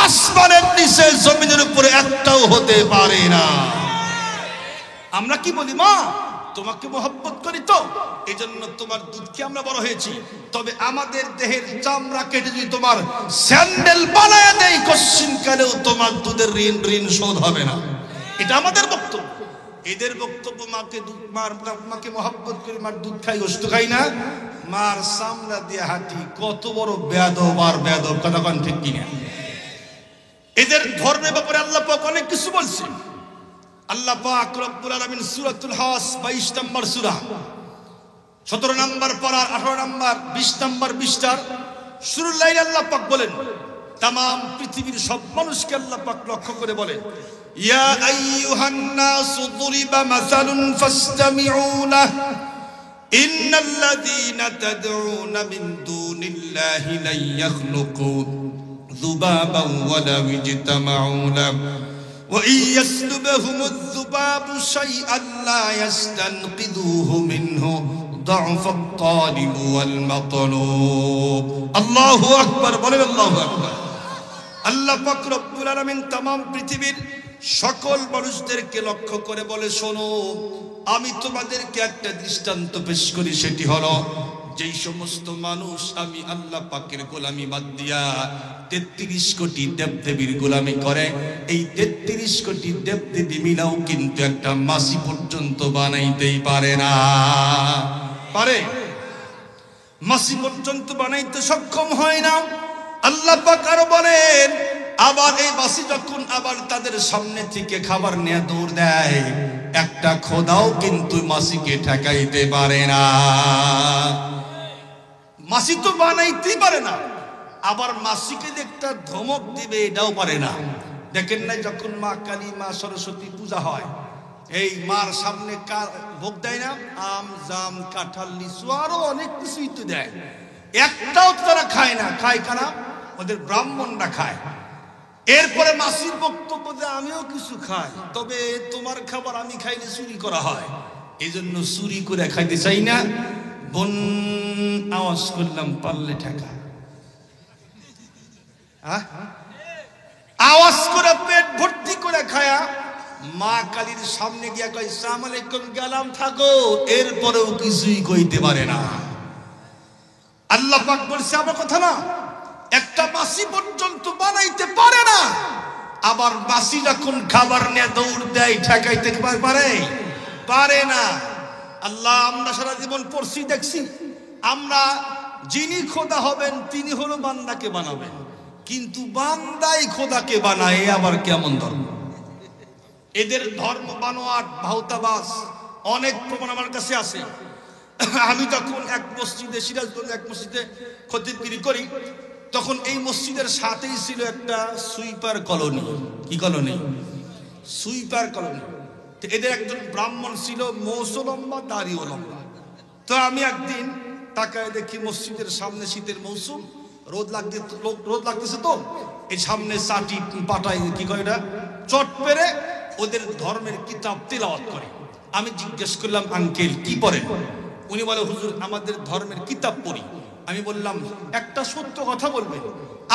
আসমানের নিচে জমিনের উপরে একটাও হতে পারে না। আমরা কি বলি মা তোমাকে মোহাব্বত করি তো এজন্য তোমার দুধকে আমরা বড় হয়েছি, তবে আমাদের দেহের চামড়া কেটে যদি তোমার স্যান্ডেল বানায় দেই কশ্চিন কালেও তোমার দুধের ঋণ শোধ হবে না। এটা আমাদের বক্তব্য। এদের বক্তব্য মাকে মোহাব্বত করি, মার দুধ খাই, গোশত খাই না, মার চামড়া দিয়ে হাঁটি। কত বড় বেয়াদব আর বেয়াদব, কথা কোন ঠিক কিনা? এদের ধর্মের ব্যাপারে আল্লাহ পাক অনেক কিছু বলছে। আল্লাহ পাক রব্বুল আলামিন সূরাতুল হাস 22 নম্বর সূরা 17 নম্বর পারা 18 নম্বর 20 নম্বর পৃষ্ঠার শুরুর লাইনে আল্লাহ পাক বলেন, तमाम পৃথিবীর সব মানুষকে আল্লাহ পাক লক্ষ্য করে বলেন, ইয়া আইয়ুহান নাসু দুরিবা মাসালুন ফাসতামিউ লাহু ইন্নাল্লাযীনা তাদউনা মিন দুনিল্লাহি লা ইয়াখলুকু যুবাবান ওয়ালা ইজতামাউ লাহু وإن يسلبهم الذباب شيئا لا يستنقذوه منه ضعف الطالب والمطلوب الله أكبر বলেন আল্লাহু আকবার। আল্লাহ পাক রব্বুল আলামিন तमाम পৃথিবীর সকল মানুষদেরকে লক্ষ্য করে বলে, শোনো আমি তোমাদেরকে একটা দৃষ্টান্ত পেশ করি, সেটি হলো যেই সমস্ত মানুষ আমি আল্লাহ পাকের গোলামি বাদ দিয়া 33 কোটি দেবদেবীর গোলামি করে, এই 33 কোটি দেবদেবী মিলাও কিন্তু একটা মাছি পর্যন্ত বানাইতেই পারে না। পারে? মাছি পর্যন্ত বানাইতে সক্ষম হয় না। আল্লাহ পাক আরো বলেন, আবার এই মাছি যখন আবার তাদের সামনে থেকে খাবার নিয়ে দৌড় দেয়, একটা খোদাও কিন্তু মাছিকে ঠেকাইতে পারে না। মাছি তো বানাইতেই পারে না, আবার মাছিকে যে একটা ধমক দিবে এটাও পারে না। দেখেন না যখন মা কালী, মা সরস্বতী পূজা হয়, এই মার সামনে ভোগ দেয় না, আম, জাম, কাঁঠাল, লিচু আরো অনেক কিছুই তো দেয়, একটাও তারা খায় না। খায় কারা? ওদের ব্রাহ্মণরা খায়। এরপরে মাসির বক্তব্য যে আমিও কিছু খাই, তবে তোমার খাবার আমি খাইলে চুরি করা হয়, এই জন্য চুরি করে খাইতে চাই না। বোন আওয়াজ করলাম পারলে ঠেকা, আওয়াজ করে পেট ভর্তি করে খায়া মা কালীর সামনে গিয়া কয় আসসালামু আলাইকুম, গেলাম থাকো, এরপরেও কিছুই কইতে পারে না। আল্লাহ পাক বলছে আমার কথা না, একটা মাছি পর্যন্ত বানাইতে পারে না, আবার মাছি যখন খাবার নিয়ে দৌড় দেয় ঠেকাইতে পারে না। আল্লাহ আমরা সারা জীবন পড়ছি দেখছি, আমরা যিনি খোদা হবেন তিনি হলো বান্দাকে বানাবেন, কিন্তু বান্দাই খোদাকে বানায়, আবার কেমন ধর্ম? এদের ধর্ম বানোয়াট, ভাউতাবাস, অনেক প্রমাণ আমার কাছে আছে। আমি তখন এক মসজিদে, সিরাজগঞ্জ এক মসজিদে খতিবগিরি করি, তখন এই মসজিদের সাথেই ছিল একটা সুইপার কলোনি। কি কলোনি? Sweeper colony. এদের একজন ব্রাহ্মণ ছিল, মৌসো লম্বা, দাড়িও লম্বা। তো আমি একদিন তাকায় দেখি মসজিদের সামনে শীতের মৌসুম, রোদ লাগতেছে, তো এই সামনে চাটি পাটায় কি করে এটা চট পেরে ওদের ধর্মের কিতাব তিলাওয়াত করে। আমি জিজ্ঞেস করলাম, আঙ্কেল কি পড়েন? উনি বলে, হুজুর আমাদের ধর্মের কিতাব পড়ি। আমি বললাম, একটা সত্য কথা বলবেন,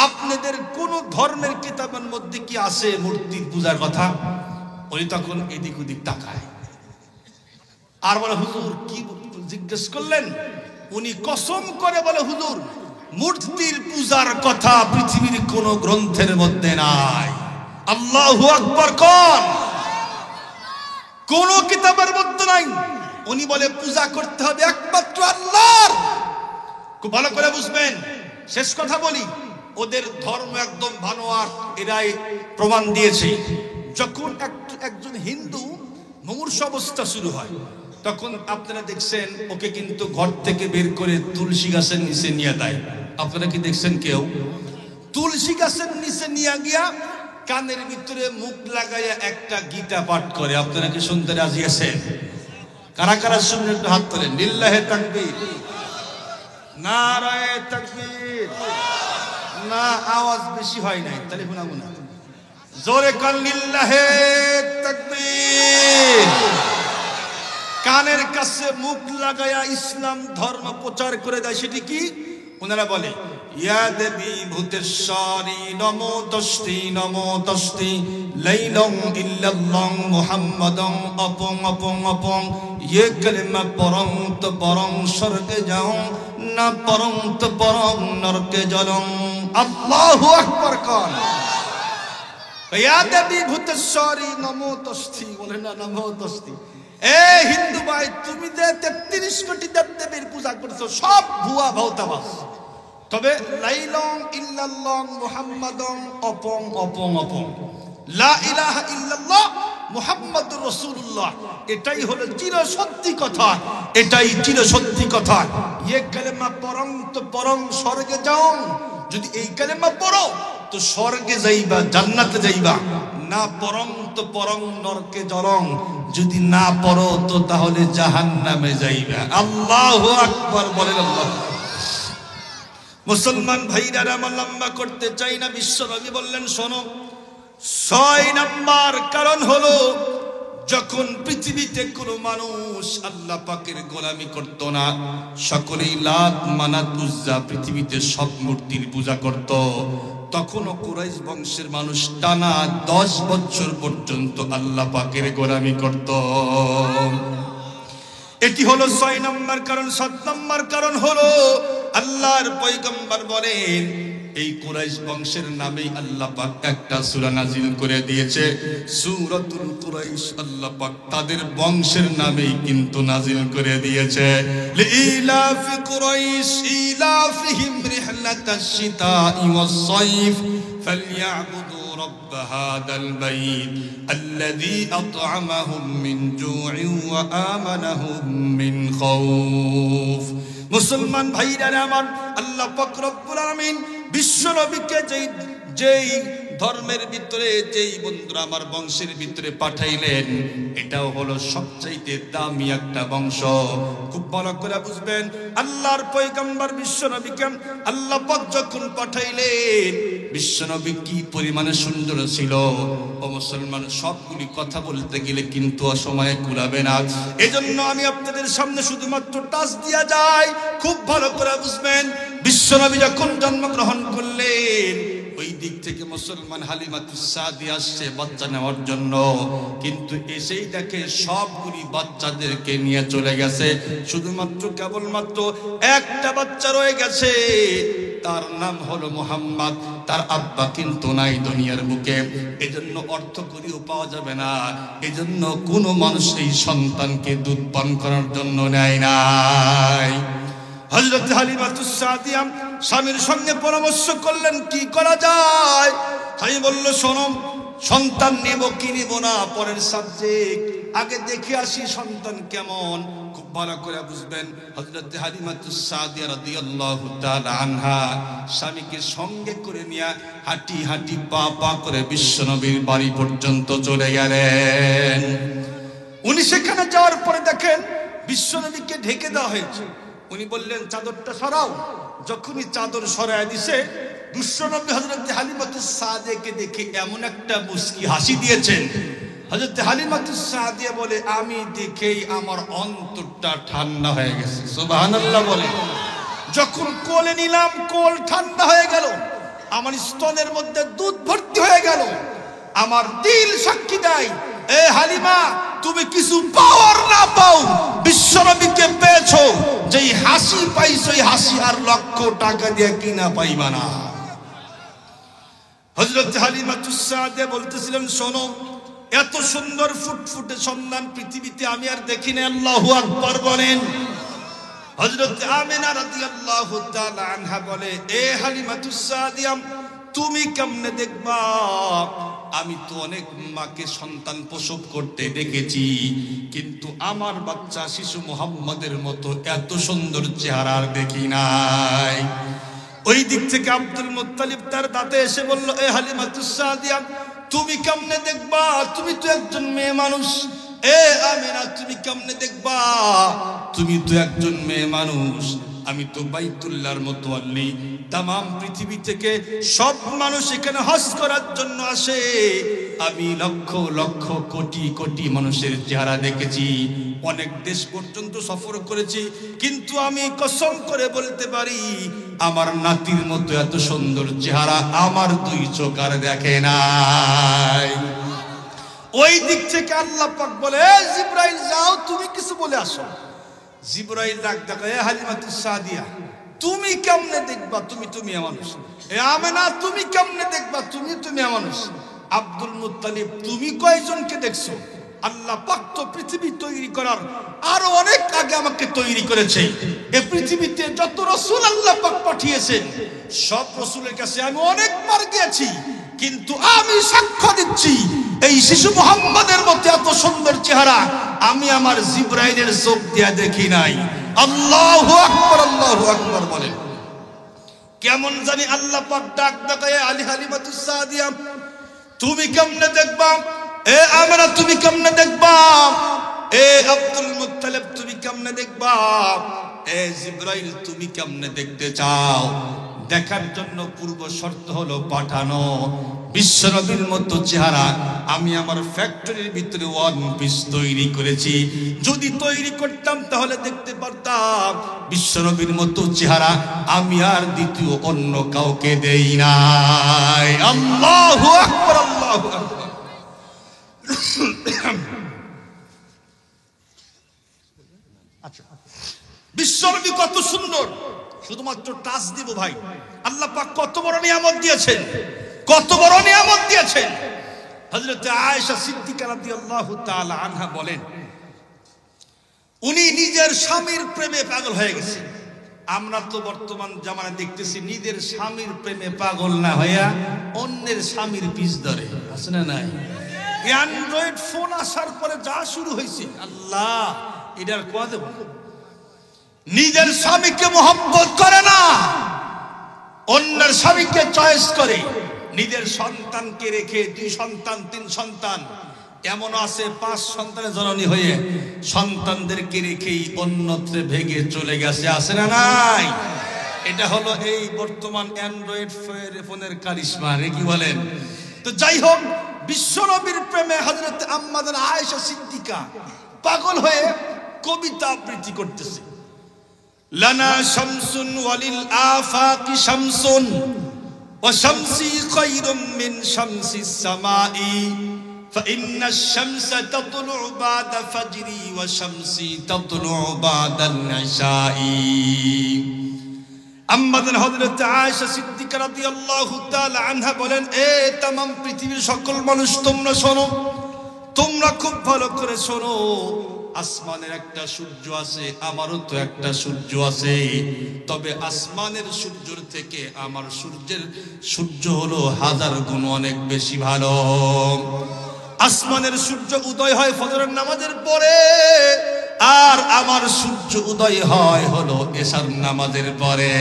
আপনাদের কোন ধর্মের কিতাবের মধ্যে কি আছে মূর্তির পূজার কথা? উনি তখন এদিক ওদিক তাকায় আর বলে, হুজুর কি জিজ্ঞেস করলেন? উনি কসম করে বলে, হুজুর মূর্তির পূজার কথা পৃথিবীর কোন গ্রন্থের মধ্যে নাই। আল্লাহু আকবার কোন? কোন কিতাবের মধ্যে নাই। উনি বলে, পূজা করতে হবে একমাত্র আল্লাহর। খুব ভালো করে বুঝবেন। শেষ কথা বলি, ওদের ধর্ম একদম ভানোয়ার, এরাই প্রমাণ দিয়েছে। যখন একজন হিন্দু মুমূর্ষ অবস্থা শুরু হয়, তখন আপনারা দেখছেন ওকে কিন্তু ঘর থেকে বের করে তুলসী গাছের নিচে নিয়ে দেয়। আপনারা কি দেখছেন কেউ তুলসী গাছের নিচে নিয়ে গিয়া কানের ভিতরে মুখ লাগাইয়া একটা গীতা পাঠ করে? আপনারা কি শুনতে রাজি আছেন? কারা কারা শুনলে একটু হাত তোলেন। লিল্লাহে তাকবীর, নারায়ে তাকবীর। না, আওয়াজ বেশি হয় নাই, তাহলে শোনাবো না। জোরে কান, লিল্লাহে তাকবীর। কানের কাছে মুখ লাগায়া ইসলাম ধর্ম প্রচার করে দেয়। সেটি কি? ওনারা বলে, ইয়া দেবী ভূতেশ্বরী নমো তস্তি, নমো তস্তি, লাইলং ইল্লাল্লাহ মুহাম্মাদং অপং অপং অপং, ইয়ে কালেমা পরং তো পরং স্বর্গে যাও, না পরং তো পরং নরকে জলং। আল্লাহু আকবার কোন? ইয়া দেবী ভূতেশ্বরী নমো তস্তি, বলে না নমো তস্তি। এ হিন্দু ভাই, তুমি যে 33 কোটি দেবদেবীর পূজা করছো সব ভুয়া ভাওতাবাজ। তবে লাইলং ইল্লাল্লাহ মুহাম্মাদং অপং অপং অপং, লা ইলাহা ইল্লাল্লাহ মুহাম্মাদুর রাসূলুল্লাহ, এটাই হলো চির সত্যি কথা, এটাই চির সত্যি কথা। ইয়ে কালেমা পরং তো পরং স্বর্গে যাও। যদি এই কালেমা পড়ো তো স্বর্গে যাইবা, জান্নাতে যাইবা। না পরং তো পরং নরকে জলং, যদি না পড়ো তো তাহলে জাহান্নামে যাইবা। আল্লাহু আকবার বলেন। আল্লাহ। মুসলমান ভাইরা, আমার লম্বা করতে চাই না, বিশ্বনবী বললেন, শোনো, 6 নাম্বার কারণ হলো, যখন পৃথিবীতে কোনো মানুষ আল্লাহ পাকের গোলামি করত না, সকলেই লাত মানাত উজ্জা পৃথিবীতে সব মূর্তির পূজা করত, তখনও কুরাইশ বংশের মানুষ টানা 10 বছর পর্যন্ত আল্লাহ পাকের গোলামি করত। এটি হলো 6 নম্বর কারণ। 7 নম্বর কারণ হলো, আল্লাহর পয়গম্বর বলেন, এই কুরাইশ বংশের নামেই আল্লাহ পাক একটা সূরা নাজিল করে দিয়েছে, সূরাতুল কুরাইশ। আল্লাহ পাক তাদের বংশের নামেই কিন্তু নাজিল করে দিয়েছে। লিইলাফি কুরাইশ ইলাফিহিম রিহলাতাশ শিতাই ওয়াস সাইফ ফালইয়াবুদু رب هذا البيت الذي أطعمهم من جوع وآمنهم من خوف। মুসলমান ভাইরা আমার, আল্লাহ পাক রব্বুল আলামিন বিশ্ব নবীকে যেই ধর্মের ভিতরে, যেই বন্ধুরা আমার বংশের ভিতরে পাঠাইলেন, এটাও হলো সবচাইতে দামি একটা বংশ। খুব ভালো করে বুঝবেন, আল্লাহর পয়গম্বর বিশ্ব নবীকে আল্লাহ পাক যখন পাঠাইলেন, বিশ্ব নবী কি পরিমাণে সুন্দর ছিল। ও মুসলমান, সবগুলি কথা বলতে গেলে কিন্তু অসময়ে কুলাবে না। এজন্য আমি আপনাদের সামনে শুধুমাত্র টাচ দিয়া যাই। খুব ভালো করে বুঝবেন, বিশ্ব নবী যখন জন্মগ্রহণ করলেন, ওই দিক থেকে মুসলমান হালিমাতুস সাদিয়া আসছে বাচ্চা নেওয়ার জন্য, কিন্তু এসেই দেখে সবগুলি বাচ্চাদেরকে নিয়ে চলে গেছে, শুধুমাত্র কেবলমাত্র একটা বাচ্চা রয়ে গেছে, তার নাম হলো মুহাম্মদ। তার আব্বা কিন্তু নাই দুনিয়ার বুকে, এজন্য অর্থ করিও পাওয়া যাবে না। এজন্য কোনো মানুষ এই সন্তানকে দুধ পান করার জন্য নেয় নাই। হযরত হালিমাতুস সাদিয়া স্বামীর সঙ্গে পরামর্শ করলেন, কি করা যায়? স্বামী বলল, শোনো, সন্তান নেব কি নেব না পরের সাবজেক্ট, আগে দেখে আসি সন্তান কেমন। খুব ভালো করে বুঝবেন, হযরত হালিমাতুস সাদিয়া রাদিয়াল্লাহু তাআলা আনহা স্বামীকে সঙ্গে করে নিয়ে হাঁটি হাঁটি পা পা করে বিশ্বনবীর বাড়ি পর্যন্ত চলে গেলেন। উনি সেখানে যাওয়ার পরে দেখেন বিশ্বনবীকে ঢেকে দেওয়া হয়েছে। উনি বললেন, চাদরটা সরাও। যখনই চাদর সরায় দিছে, বিশ্বনবী হযরত হালিমাতুস সাদিয়াকে দেখে এমন একটা মুস্কি হাসি দিয়েছেন। হযরত হালিমাতুস সাদিয়া বলে আমি দেখেই আমার অন্তরটা ঠান্ডা হয়ে গেছে। সুবহানাল্লাহ বলে। যখন কোলে নিলাম কোল ঠান্ডা হয়ে গেল, আমার স্তনের মধ্যে দুধ ভর্তি হয়ে গেল। আমার দিল সাক্ষী দেয়, এ হালিমা তুমি কিছু পাও আর না পাও, বিশ্বনবীকে পেয়েছো। যেই হাসি পাইছো এই হাসি আর লক্ষ টাকা দিয়ে কিনা পাইবা না। হযরত হালিমাতুস সাদিয়া বলতেছিলেন, শোনো, এত সুন্দর ফুটফুটে সন্তান পৃথিবীতে আমি আর দেখি না। আল্লাহু আকবার বলেন। হযরত আমিনা রাদিয়াল্লাহু তাআলা আনহা বলে, এ হালিমাতুস সাদিয়া তুমি কেমনে দেখবা? আমি তো অনেক মাকে সন্তান প্রসব করতে দেখেছি, কিন্তু আমার বাচ্চা শিশু মুহাম্মাদের মতো এত সুন্দর চেহারা আর দেখি নাই। ওই দিক থেকে আব্দুল মুত্তালিব তার দাঁতে এসে বলল, এ হালিমাতুস সাদিয়া তুমি কেমনে দেখবা? তুমি তো একজন মেয়ে মানুষ। এ আমিনা তুমি কেমনে দেখবা? তুমি তো একজন মেয়ে মানুষ। আমি তো বাইতুল্লাহর মুতাওয়াল্লি, তামাম পৃথিবী থেকে সব মানুষ এখানে হজ করার জন্য আসে। আমি লক্ষ লক্ষ কোটি কোটি মানুষের চেহারা দেখেছি, অনেক দেশ পর্যন্ত সফর করেছি, কিন্তু আমি কসম করে বলতে পারি আমার নাতির মতো এত সুন্দর চেহারা আমার দুই চোখ আর দেখে নাই। ওই দিক থেকে আল্লাহ পাক বলে, জিবরাইল যাও তুমি কিছু বলে আসো। জিবরাইল ডাক ডাকা, এ হালিমাতুস সাদিয়া তুমি কেমনে দেখবা? তুমি মানুষ। এ আমেনা তুমি কেমনে দেখবা? তুমি মানুষ। আব্দুল মুত্তালিব তুমি কয়জনকে দেখছো? আল্লাহ পাক তো পৃথিবী তৈরি করার আরো অনেক আগে আমাকে তৈরি করেছে। এই পৃথিবীতে যত রাসূল আল্লাহ পাক পাঠিয়েছেন সব রাসূলের কাছে আমি অনেকবার গিয়েছি, কিন্তু আমি সাক্ষ্য দিচ্ছি এই শিশু মুহাম্মাদের মতো এত সুন্দর চেহারা আমি আমার জিবরাইলের চোখ দিয়া দেখি নাই। আল্লাহু আকবার, আল্লাহু আকবার বলেন। কেমন জানি আল্লাহ পাক ডাক ডাকায়, আলী হালিমাতুস সাদিয়া তুমি কেমনে দেখবা? এ আমরা তুমি কেমনে দেখবা? এ আব্দুল মুত্তালিব তুমি কেমনে দেখবা? এ জিবরাইল তুমি কেমনে দেখতে চাও? দেখার জন্য পূর্ব শর্ত হলো পাঠানো। বিশ্বনবীর মতো চেহারা আমি আমার ফ্যাক্টরির ভিতরে ওয়ান পিস তৈরি করেছি। যদি তৈরি করতাম তাহলে দেখতে পারতাম বিশ্বনবীর মতো চেহারা আমি আর দ্বিতীয় অন্য কাউকে দেই নাই। আল্লাহু আকবার, আল্লাহু আকবার। আচ্ছা, বিশ্বনবী কত সুন্দর, শুধুমাত্র টাচ দিব ভাই। আল্লাহ পাক কত বড় নিয়ামত দিয়েছেন, কত বড় নিয়ামত দিয়েছেন। হযরত আয়েশা সিদ্দিকা রাদিয়াল্লাহু তাআলা আনহা বলেন, উনি নিজের স্বামীর প্রেমে পাগল হয়ে গেছেন। আমরা তো বর্তমান জামানায় দেখতেছি নিজের স্বামীর প্রেমে পাগল না হইয়া অন্যের স্বামীর পিছ ধরে, আছে না নাই? অ্যান্ড্রয়েড ফোন আসার পরে যা শুরু হয়েছে, আল্লাহ এটার কোয়া দেব। নিজের স্বামীকে মহব্বত করে না, অন্যের স্বামীকে চয়েস করে। নিজের সন্তানকে রেখে 2 সন্তান 3 সন্তান, এমন আছে 5 সন্তানের জননী হয়ে সন্তানদেরকে রেখেই অন্যত্রে ভেগে চলে গেছে, আছে না নাই? এটা হলো এই বর্তমান অ্যান্ড্রয়েড ফোনের কারিশমা, রে কি বলেন? তো যাই হোক, বিশ্বনবীর প্রেমে হযরত আম্মাজান আয়েশা সিদ্দিকা পাগল হয়ে কবিতা আবৃত্তি করতেছে। লানা শামসুন ওয়ালিল আফাকি শামসুন ওয়া শামসি খায়রুম মিন শামসিস সামাই ফাইন্নাশ শামসা তাতলু'ু বা'দা ফাজরি ওয়া শামসি তাতলু'ু বা'দাল ইশাই। আম্মাজান হযরত আয়েশা সিদ্দিকা রাদিয়াল্লাহু তাআলা আনহা বলেন, এ तमाम পৃথিবীর সকল মানুষ তোমরা শোনো, তোমরা খুব ভালো করে শোনো। আসমানের একটা সূর্য আছে, আমারও তো একটা সূর্য আছে, তবে আসমানের সূর্যের থেকে আমার সূর্য হলো 1000 গুণ অনেক বেশি ভালো। আসমানের সূর্য উদয় হয় ফজরের নামাজের পরে, আর আমার সূর্য উদয় হয় হলো এশার নামাজের পরে।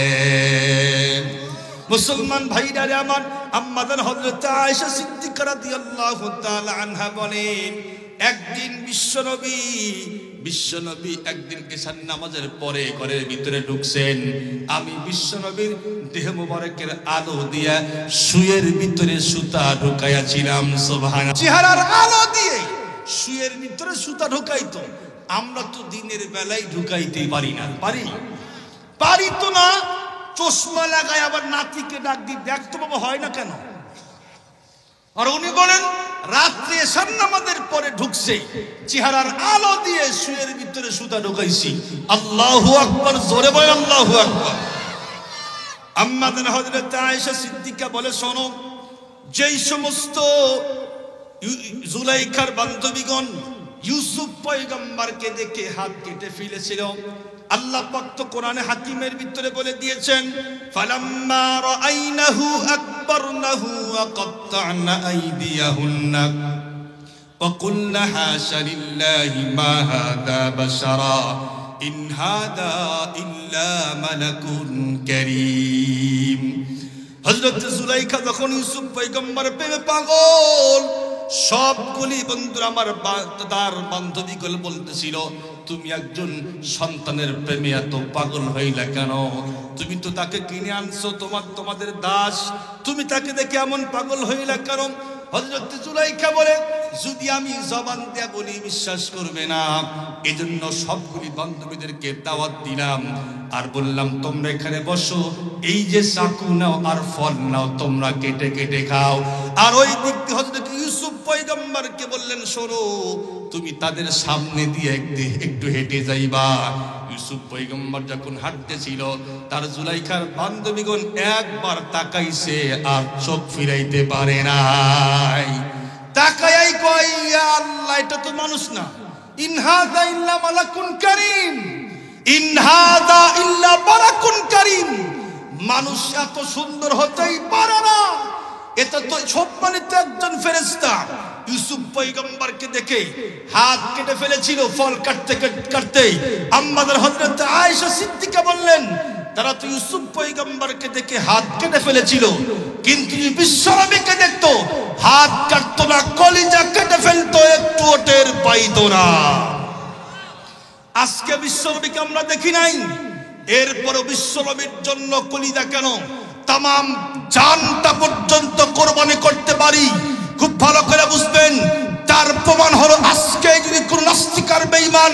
মুসলমান ভাইরা রে আমার, আম্মাজান হযরত আয়েশা সিদ্দিকা রাদিয়াল্লাহু তাআলা আনহা বলেন, একদিন বিশ্বনবী একদিন এশার নামাজের পরে ঘরের ভিতরে ঢুকছেন। আমি বিশ্বনবীর দেহ মোবারকের আলো দিয়া শুয়ের ভিতরে সুতা ঢুকাইয়াছিলাম। সুবহানাল্লাহ, চেহারার আলো দিয়ে শুয়ের ভিতরে সুতা ঢুকাইতো। আমরা তো দিনের বেলায় ঢুকাইতেই পারি না, পারি তো না। চশমা লাগায় আবার নাতিকে ডাক দি, দেখতো বাবা হয় না কেন? আর উনি বলেন রাত্রে এশার নামাজের পরে ঢুকছে, চেহারার আলো দিয়ে শুয়ের ভিতরে সুতা ঢুকাইছি। আল্লাহু আকবার, জোরে বলেন আল্লাহু আকবার। আম্মাজান হযরত আয়েশা সিদ্দিকা বলে, শোনো, যেই সমস্ত জুলাইখার বান্ধবীগণ ইউসুফ পয়গম্বরকে দেখে হাত কেটে ফেলেছিল, আল্লাহ পাক তো কোরআনে হাকিমের ভিতরে বলে দিয়েছেন, ফালাম্মা রাআইনাহু আকবারনাহু ওয়া কাত্তা'না আইদিয়াহুন্না ওয়া কুলনা হাশা লিল্লাহি মা হাযা বাশারা ইন হাযা ইল্লা মালাকুন কারীম। হযরত জুলাইখা যখন ইউসুফ পয়গম্বরের প্রেমে পাগল, সবগুলি বন্ধুরা আমার তার বান্ধবীগুলো বলতেছিল, তুমি একজন সন্তানের প্রেমে এত পাগল হইলা কেন? তুমি তো তাকে কিনে আনছো, তোমাদের দাস, তুমি তাকে দেখে এমন পাগল হইলা কেন? হযরত জুলাইখা বলে, যদি আমি জবান দিয়ে বলি বিশ্বাস করবে না, এজন্য সবগুলি বান্ধবীদেরকে দাওয়াত দিলাম আর বললাম, তোমরা এখানে বসো, এই যে চাকু নাও আর ফল নাও, তোমরা কেটে কেটে খাও। আর ওই দিক দিয়ে হযরত ইউসুফ পয়গম্বরকে বললেন, শোনো, তুমি তাদের সামনে দিয়ে একটু হেঁটে যাইবা। ইউসুফ পয়গম্বর যখন হাঁটতেছিল, তার জুলাইখার বান্ধবীগণ একবার তাকাইছে আর চোখ ফিরাইতে পারে নাই। তাকাই কই, ইয়া আল্লাহ, এটা তো মানুষ না, ইন হাযা ইল্লা মালাকুন কারীম, ইন হাযা ইল্লা মালাকুন কারীম। মানুষ এত সুন্দর হতেই পারে না, এটা তো সম্মানিত একজন ফেরেশতা। ইউসুফ পয়গম্বরকে দেখে হাত কেটে ফেলেছিল ফল কাটতে কাটতে। আম্মাদের হযরত আয়েশা সিদ্দিকা বললেন, তারা তো ইউসুফ পয়গম্বরকে দেখে হাত কেটে ফেলেছিল, কিন্তু বিশ্বনবীকে দেখতো হাত কাটতো না, কলিজা কেটে ফেলতো, একটু টের পাইতো না। আজকে বিশ্বনবীকে আমরা দেখি নাই, এরপর বিশ্বনবীর জন্য কলিজা কেন, তামাম জানটা পর্যন্ত কোরবানি করতে পারি। খুব ভালো করে বুঝবেন, তার প্রমাণ হলো আজকে যদি কোন নাস্তিক আর বেঈমান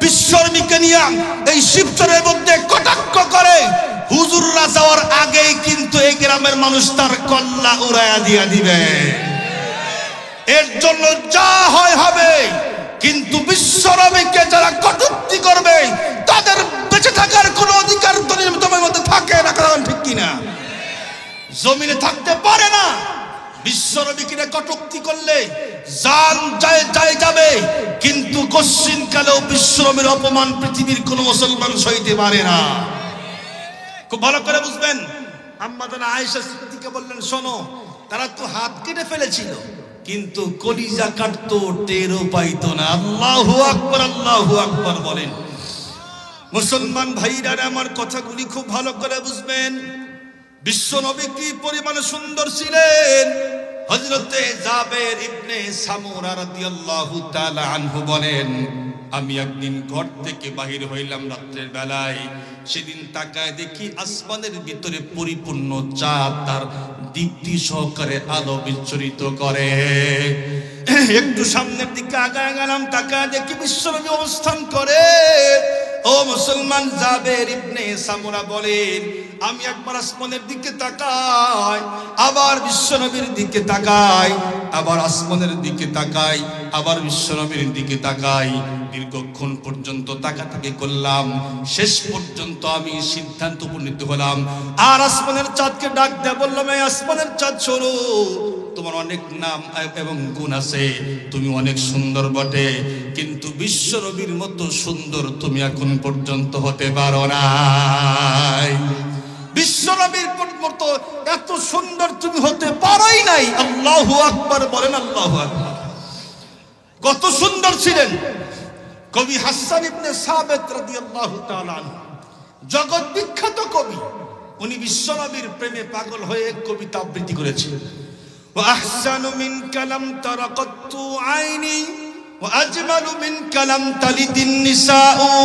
বিশ্বনবীকে নিয়ে এই শিবচরের মধ্যে কটাক্ষ করে, হুজুররা যাওয়ার আগেই কিন্তু এই গ্রামের মানুষ তার কল্লা উড়াইয়া দিয়া দিবে। এর জন্য যা হয় হবে, কিন্তু বিশ্বনবীকে যারা কটূক্তি করবে তাদের বেঁচে থাকার কোনো অধিকার তোমার মধ্যে থাকে না, কারণ ঠিক কিনা? জমিনে থাকতে পারে না। বিশ্বনবীকে কটূক্তি করলে জান যাবে, কিন্তু কশ্চিন কালেও বিশ্বনবীর অপমান পৃথিবীর কোন মুসলমান সইতে পারে না। খুব ভালো করে বুঝবেন। আম্মা জান আয়েশা সিদ্দিকা বললেন, শোনো, তারা তো হাত কেটে ফেলেছিল, কিন্তু কলিজা কাটতো, টেরও পাইতো না। আল্লাহু আকবার, আল্লাহু আকবার বলেন। মুসলমান ভাইরা আমার কথাগুলি খুব ভালো করে বুঝবেন। বিশ্বনবী কি পরিমাণে সুন্দর ছিলেন। হযরতে জাবের ইবনে সামুরা রাদিয়াল্লাহু তাআলা আনহু বলেন, আমি একদিন ঘর থেকে বাহির হইলাম রাতের বেলায়, সেদিন তাকায় দেখি আসমানের ভিতরে পরিপূর্ণ চাঁদ তার দীপ্তি সহকারে আলো বিচ্ছুরিত করে। একটু সামনের দিকে আগায় গেলাম, তাকায় দেখি বিশ্বনবী অবস্থান করে। ও মুসলমান, জাবের ইবনে সামুরা বলেন, আমি একবার আসমানের দিকে তাকাই, আবার বিশ্বনবীর দিকে তাকাই, আবার আসমানের দিকে তাকাই, আবার বিশ্বনবীর দিকে তাকাই। দীর্ঘক্ষণ পর্যন্ত তাকাতাকি করলাম, শেষ পর্যন্ত আমি সিদ্ধান্ত উপনীত হলাম আর আসমানের চাঁদকে ডাক দেয়া বললাম, এই আসমানের চাঁদ শোনো, তোমার অনেক নাম এবং গুণ আছে, তুমি অনেক সুন্দর বটে, কিন্তু বিশ্বনবীর মতো সুন্দর তুমি এখন পর্যন্ত হতে পারো না। বিশ্বনবীর মতো এত সুন্দর তুমি হতে পারোই নাই। আল্লাহু আকবার বলেন, আল্লাহু আকবার। কত সুন্দর ছিলেন কবি হাসান ইবনে সাবিত রাদিয়াল্লাহু তাআলা আনহু, জগৎ বিখ্যাত কবি। উনি বিশ্বনবীর প্রেমে পাগল হয়ে কবিতা আবৃত্তি করেছিলেন। ওয়া আহসানু মিনকা লাম তারা কাত্তু আইনি ওয়া আজমালু মিনকা লাম তালিদিন নিসাউ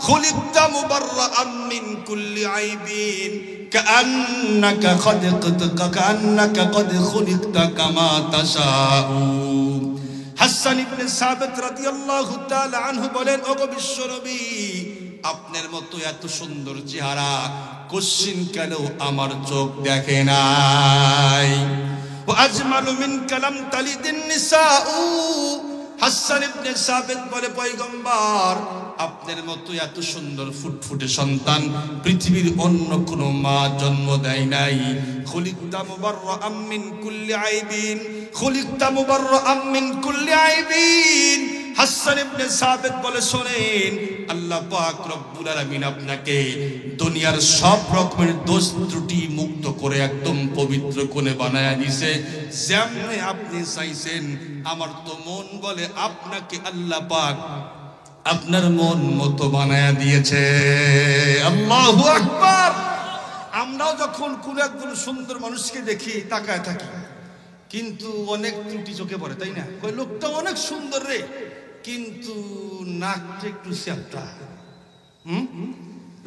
খুলিকতা মুবাররাআন মিন কুল্লি আইবিন কাআন্নাকা কদ খুলিকতা কামা তাশাউ। হাসান ইবনে সাবিত রাদিয়াল্লাহু তাআলা আনহু বলেন, ওগো বিশ্বনবী, আপনার মতো এত সুন্দর চেহারা কোশ্চিন কেন আমার চোখ দেখে নাই। ওয়া আজমালু মিন কালাম তালিদিন নিসাউ। হাসান ইবনে সাবিত বলে, পয়গম্বর, আপনার মতো এত সুন্দর ফুটফুটে সন্তান পৃথিবীর অন্য কোনো মা জন্ম দেয় নাই। খুলিকতা মুবাররাআম মিন কুল্লি আইবিন, খুলিকতা মুবাররাআম মিন কুল্লি আইবিন। হাসান ইবনে সাবিত বলে, শোনেন, আল্লাহ পাক রব্বুল আলামিন আপনাকে দুনিয়ার সব রকমের দোষ ত্রুটি মুক্ত করে একদম পবিত্র করে বানায়া দিয়েছে। যেমনে আপনি চাইছেন। আমার তো মন বলে আপনাকে আল্লাহ পাক আপনার মন মতো বানায়া দিয়েছে। আল্লাহু আকবার। আমরাও যখন কোন একজন সুন্দর মানুষকে দেখি তাকায় থাকি, কিন্তু অনেক ত্রুটি চোখে পড়ে, তাই না? ওই লোকটা অনেক সুন্দর রে, কিন্তু নাকটা একটু চ্যাপ্টা।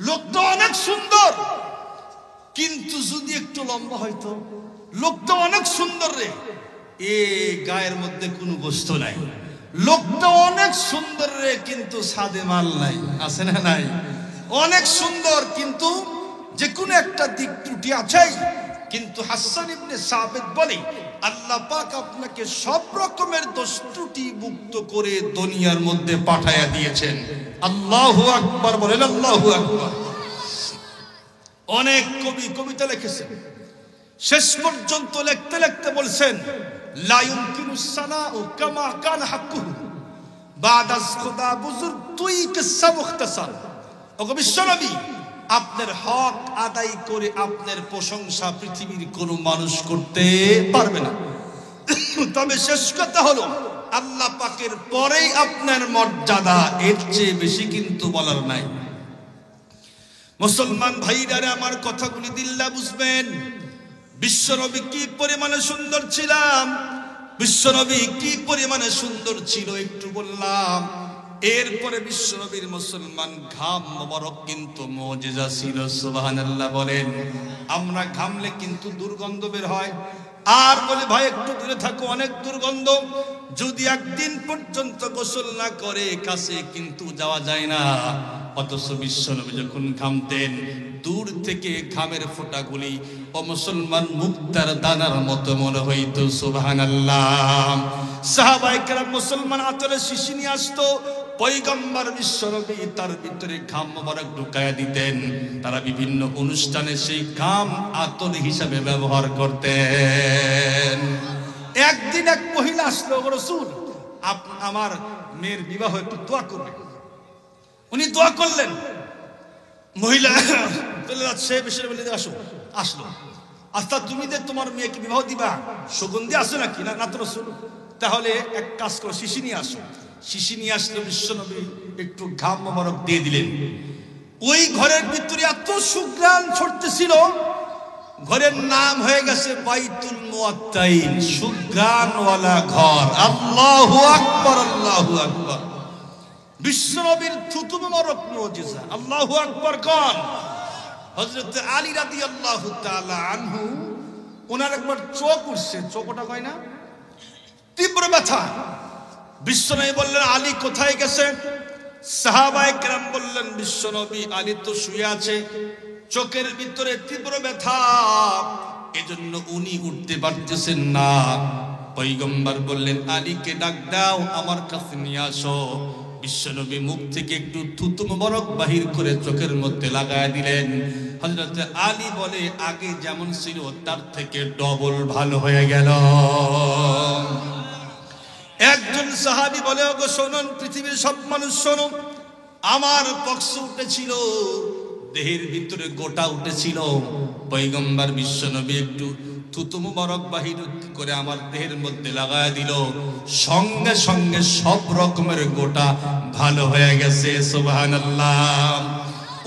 লোকটা অনেক সুন্দর, কিন্তু যদি একটু লম্বা হয়তো। লোকটা অনেক সুন্দর রে, এ গায়ের মধ্যে কোনো গোস্ত নাই। লোকটা অনেক সুন্দর রে, কিন্তু সাদে মাল নাই, আছে না নাই? অনেক সুন্দর, কিন্তু যে কোনো একটা দিক ত্রুটি আছেই। কিন্তু হাসান ইবনে সাবিত বলে, আল্লাহ পাক আপনাকে সব রকমের দোষ ত্রুটি মুক্ত করে দুনিয়ার মধ্যে পাঠায়া দিয়েছেন। আল্লাহু আকবার বলেন, আল্লাহু আকবার। অনেক কবি কবিতা লিখেছেন, শেষ পর্যন্ত লিখতে লিখতে বলছেন, লা ইউমকিনুস সানাউ কামা কান হাক্কুহু বাদাস খুদা বুজুর্গ তুই কিসসা মুখতাসার। ওগো বিশ্বনবী, আপনার হক আদায় করে আপনার প্রশংসা পৃথিবীর কোনো মানুষ করতে পারবে না। তবে শেষ কথা হলো, আল্লাহ পাকের পরেই আপনার মর্যাদা, এর চেয়ে বেশি কিন্তু বলার নাই। মুসলমান ভাইরা, আমার কথাগুলি দিল্লা বুঝবেন। বিশ্বনবী কি পরিমাণে সুন্দর ছিলাম, বিশ্বনবী কি পরিমাণে সুন্দর ছিল একটু বললাম। এরপরে বিশ্বনবীর মুসলমান ঘাম মোবারক কিন্তু মুজিজা ছিল। সুবহানাল্লাহ বলেন। আমরা ঘামলে কিন্তু দুর্গন্ধ বের হয়, আর বলে ভাই একটু দূরে থাকো, অনেক দুর্গন্ধ। যদি একদিন পর্যন্ত গোসল না করে কাছে কিন্তু যাওয়া যায় না। অথচ বিশ্বনবী যখন ঘামতেন, দূর থেকে ঘামের ফোঁটাগুলি ও মুসলমান মুক্তার দানার মতো মনে হইত। সুবহানাল্লাহ। সাহাবায়ে কেরাম মুসলমান আতরে শিশি নিয়ে আসতো, পয়গম্বর বিশ্বনবী তার ভিতরে ঘাম মোবারক ঢুকায়া দিতেন। তারা বিভিন্ন অনুষ্ঠানে সেই ঘাম আতর হিসাবে ব্যবহার করতেন। একদিন এক মহিলা আসলো, রাসূল আমার মেয়ের বিবাহ, একটু দোয়া করবেন। উনি দোয়া করলেন। মহিলা চলে যাচ্ছে, বেশি বলে আসো। আসলো, আচ্ছা তুমি যে তোমার মেয়েকে বিবাহ দিবা, সুগন্ধি আসো নাকি? না তো রাসূল। তাহলে এক কাজ করো, শিশি নিয়ে আসো। শিশি নিয়ে আসলে বিশ্বনবী একটু ঘাম মোবারক দিয়ে দিলেন। ওই ঘরের ভিতরে এত সুঘ্রাণ ছড়তেছিল, ঘরের নাম হয়ে গেছে বাইতুল মুআত্তাইন, সুঘ্রাণওয়ালা ঘর। আল্লাহু আকবার, আল্লাহু আকবার। বিশ্বনবীর থুতু মোবারক মুজিজা। আল্লাহু আকবার কোন? হযরত আলী রাদিয়াল্লাহু তাআলা আনহু, ওনার একবার চোখ উঠছে, চোখটা কয় না, তীব্র ব্যথা। বিশ্বনবী বললেন, আলী কোথায় গেছে? সাহাবায়ে কেরাম বললেন, বিশ্বনবী আলী তো শুয়ে আছে, চোখের ভিতরে তীব্র ব্যথা, এজন্য উনি উঠতে পারতেছেন না। পয়গম্বর বললেন, আলীকে ডাক দাও, আমার কাছে নিয়ে আসো। বিশ্বনবী মুখ থেকে একটু থুতু মোবারক বাহির করে চোখের মধ্যে লাগায় দিলেন। হযরত আলী বলে, আগে যেমন ছিল তার থেকে ডবল ভালো হয়ে গেল। একজন সাহাবী বলে, ওগো শুনুন, পৃথিবীর সব মানুষ শোনো, আমার পক্ষ উঠেছিল, দেহের ভিতরে গোটা উঠেছিল। পয়গম্বর বিশ্বনবী একটু থুতু মোবারক বাহির করে আমার দেহের মধ্যে লাগায় দিল, সঙ্গে সঙ্গে সব রকমের গোটা ভালো হয়ে গেছে। সুবহানাল্লাহ।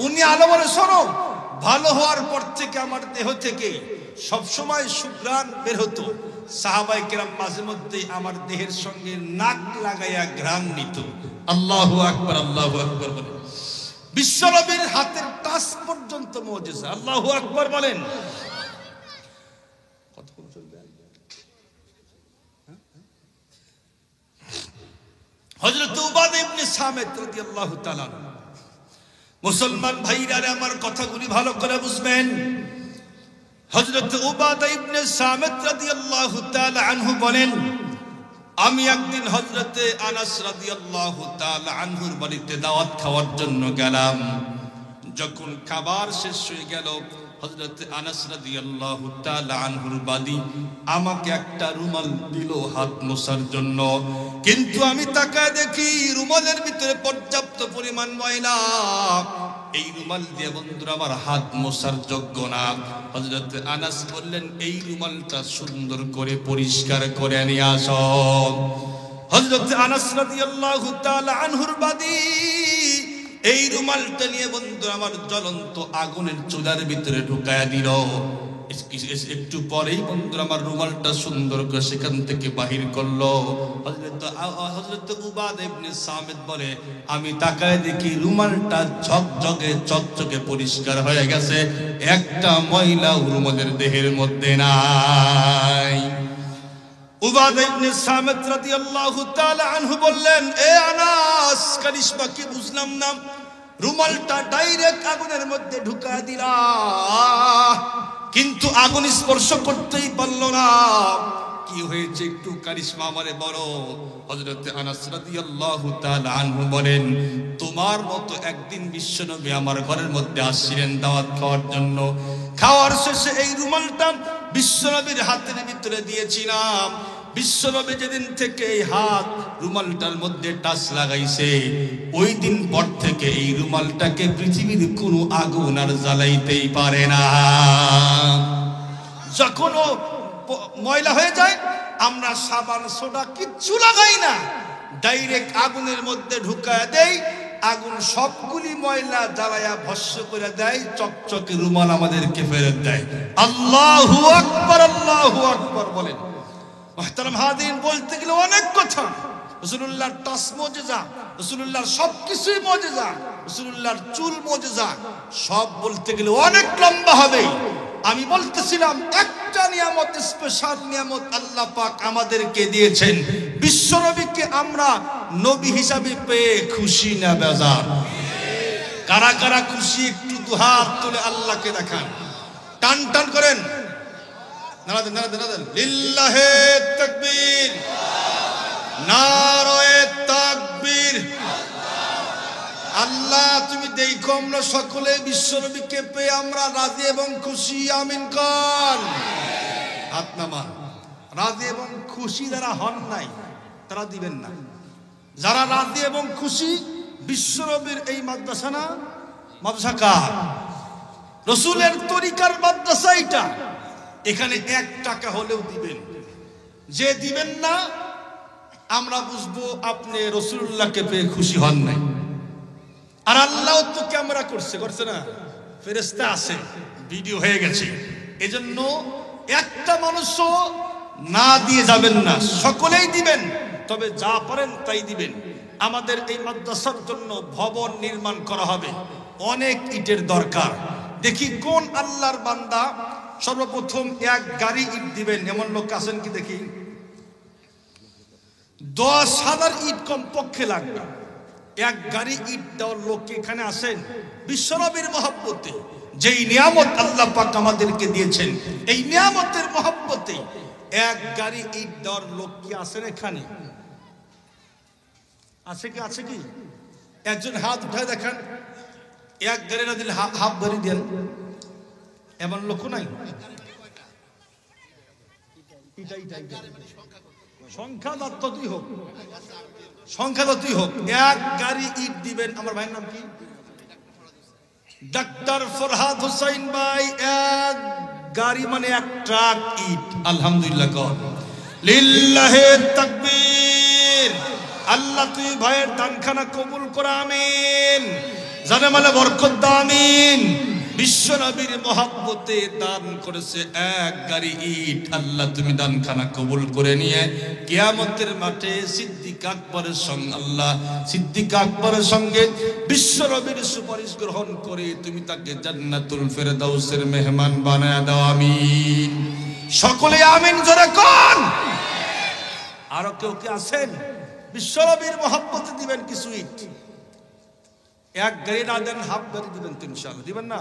উনি আলো বলে, শোনো, ভালো হওয়ার পর থেকে আমার দেহ থেকে সবসময় সুঘ্রাণ বের হতো। সাহাবায়ে কেরাম মাঝে মধ্যে আমার দেহের সঙ্গে নাক লাগাইয়া ঘ্রাণ নিত। আল্লাহু আকবার, আল্লাহু আকবার বলেন। বিশ্বনবীর হাতের টাচ পর্যন্ত মুজিজা। আল্লাহু আকবার বলেন। সামিত রাদিয়াল্লাহু তাআলা। মুসলমান ভাইরা আমার কথাগুলি ভালো করে বুঝবেন। হযরত উবাদা ইবনে সামিত রাদিয়াল্লাহু তাআলা আনহু বলেন, আমি একদিন হযরতে আনাস রাদিয়াল্লাহু তাআলা আনহুর বাড়িতে দাওয়াত খাওয়ার জন্য গেলাম। যখন খাবার শেষ হয়ে গেল, হযরতে আনাস রাদিয়াল্লাহু তাআলা আনহুর বাদী আমাকে একটা রুমাল দিল হাত মোছার জন্য। কিন্তু আমি তাকায় দেখি রুমালের ভিতরে পর্যাপ্ত পরিমাণ ময়লা। এই রুমাল দিয়ে বন্ধুরা আমার হাত মোছার যোগ্য না। হযরতে আনাস বললেন, এই রুমালটা সুন্দর করে পরিষ্কার করে নিয়ে আসো। হযরতে আনাস রাদিয়াল্লাহু তাআলা আনহুর বাদী এই রুমালটা নিয়ে বন্ধুরা আমার জ্বলন্ত আগুনের চুলার ভিতরে ঢুকায়া দিল। একটু পরেই বন্ধুরা আমার রুমালটা সুন্দর করে সেখান থেকে বাহির করলো। হযরত উবাদা ইবনে সামিত বলে, আমি তাকায় দেখি রুমালটা ঝকঝকে চকচকে পরিষ্কার হয়ে গেছে, একটা ময়লা রুমালের দেহের মধ্যে নাই। উবাদা ইবনে সামিত রাদিয়াল্লাহু তাআলা আনহু বললেন, এ আনাস, কারিশমা কি বুঝলাম না, রুমালটা ডাইরেক্ট আগুনের মধ্যে ঢুকা দিলা, কিন্তু আগুন স্পর্শ করতেই পারলো না, কি হয়েছে একটু কারিশমা আমারে বলো। হযরতে আনাস রাদিয়াল্লাহু তাআলা আনহু বলেন, তোমার মতো একদিন বিশ্বনবী আমার ঘরের মধ্যে আসছিলেন দাওয়াত খাওয়ার জন্য। খাওয়ার শেষে এই রুমালটা বিশ্বনবীর হাতের ভিতরে দিয়েছিলাম। বিশ্বনবী যেদিন থেকে এই হাত রুমালটার মধ্যে টাচ লাগাইছে, ওই দিন পর থেকে এই রুমালটাকে পৃথিবীর কোনো আগুন আর জ্বালাইতেই পারে না। যখন ও ময়লা হয়ে যায়, আমরা সাবান সোডা কিচ্ছু লাগাই না, ডাইরেক্ট আগুনের মধ্যে ঢুকায় দেই, আগুন সবগুলি ময়লা জ্বালায়া ভস্ম করে দেয়, চকচকে রুমাল আমাদেরকে ফেরত দেয়। আল্লাহু আকবার, আল্লাহু আকবার বলেন। মুহতারাম হাজিরিন, বলতে গেলে অনেক কথা। রাসূলুল্লাহর টাচ মুজিজা, রাসূলুল্লাহর সবকিছুই মুজিজা, রাসূলুল্লাহর চুল মুজিজা, সব বলতে গেলে অনেক লম্বা হবে। আমি বলতেছিলাম একটা নিয়ামত, স্পেশাল নিয়ামত আল্লাহ পাক আমাদেরকে দিয়েছেন। বিশ্বনবীকে আমরা নবী হিসাবে পেয়ে খুশি না বেজার? কারা কারা খুশি একটু দুহাত তুলে আল্লাহকে দেখান, টান টান করেন, নারাদ নারাদ নারাদ, লিল্লাহে তাকবীর, নারায়ে তাকবীর। আল্লাহ তুমি দেখো আমরা সকলে বিশ্বনবীকে পেয়ে আমরা রাজি এবং খুশি, আমিন কর। হাত নামান। রাজি এবং খুশি যারা হন নাই তারা দিবেন না। যারা রাজি এবং খুশি, বিশ্বনবীর এই মাদ্রাসা না, মাদ্রাসা কার? রাসূলের তরিকার মাদ্রাসা এটা। এখানে 1 টাকা হলেও দিবেন। যে দিবেন না, আমরা বুঝবো আপনি রাসূলুল্লাহকে পেয়ে খুশি হন নাই। আর আল্লাহ তো ক্যামেরা করছে না, ফেরেশতা আছে, ভিডিও হয়ে গেছে। এজন্য একটা মানুষও না দিয়ে যাবেন না, সকলেই দিবেন, তবে যা পারেন তাই দিবেন। আমাদের এই মাদ্রাসার জন্য ভবন নির্মাণ করা হবে, অনেক ইটের দরকার। দেখি কোন আল্লাহর বান্দা সর্বপ্রথম 1 গাড়ি ইট দিবেন, এমন লোক আছেন কি? দেখি 10,000 ইট কমপক্ষে লাগবে। 1 গাড়ি ইট দেওয়ার লোক এখানে আসেন? বিশ্বনবীর মহব্বতে যেই নিয়ামত আল্লাহ পাক আমাদেরকে দিয়েছেন, এই নিয়ামতের মহব্বতে 1 গাড়ি ইট দেওয়ার লোক কি আছেন এখানে? আছে কি? আছে কি? একজন হাত উঠায় দেখান। 1 গাড়ি না দিলে হাফ গাড়ি দেন, এমন লোক নাই? সংখ্যা যতই হোক, সংখ্যা যতই হোক, 1 গাড়ি ইট দিবেন। আমার ভাইয়ের নাম কি? ডাক্তার ফরহাদ হোসেন ভাই। 1 গাড়ি মানে 1 ট্রাক ইট। আলহামদুলিল্লাহ কর, লিল্লাহে তাকবীর। আল্লাহ তুই ভাইয়ের দানখানা কবুল কর, আমিন। জানে মানে বরকত দাও, আমিন। বিশ্ব নবীর মহব্বতে দান করেছে 1 গাড়ি ইট। আল্লাহ তুমি দানখানা কবুল করে নিয়ে কিয়ামতের মাঠে সিদ্দিক আকবরের সঙ্গে, আল্লাহ সিদ্দিক আকবরের সঙ্গে বিশ্ব নবীর সুপারিশ গ্রহণ করে তুমি তাকে জান্নাতুল ফেরদাউসের মেহমান বানায় দাও, আমিন। সকলে আমিন জোরে কোন। আরো কেউ কে আছেন বিশ্বনবীর মহব্বতে দিবেন কিছু ইট? এক গাড়ি না দেন হাফ গাড়ি দিবেন তো ইনশাআল্লাহ, দিবেন না?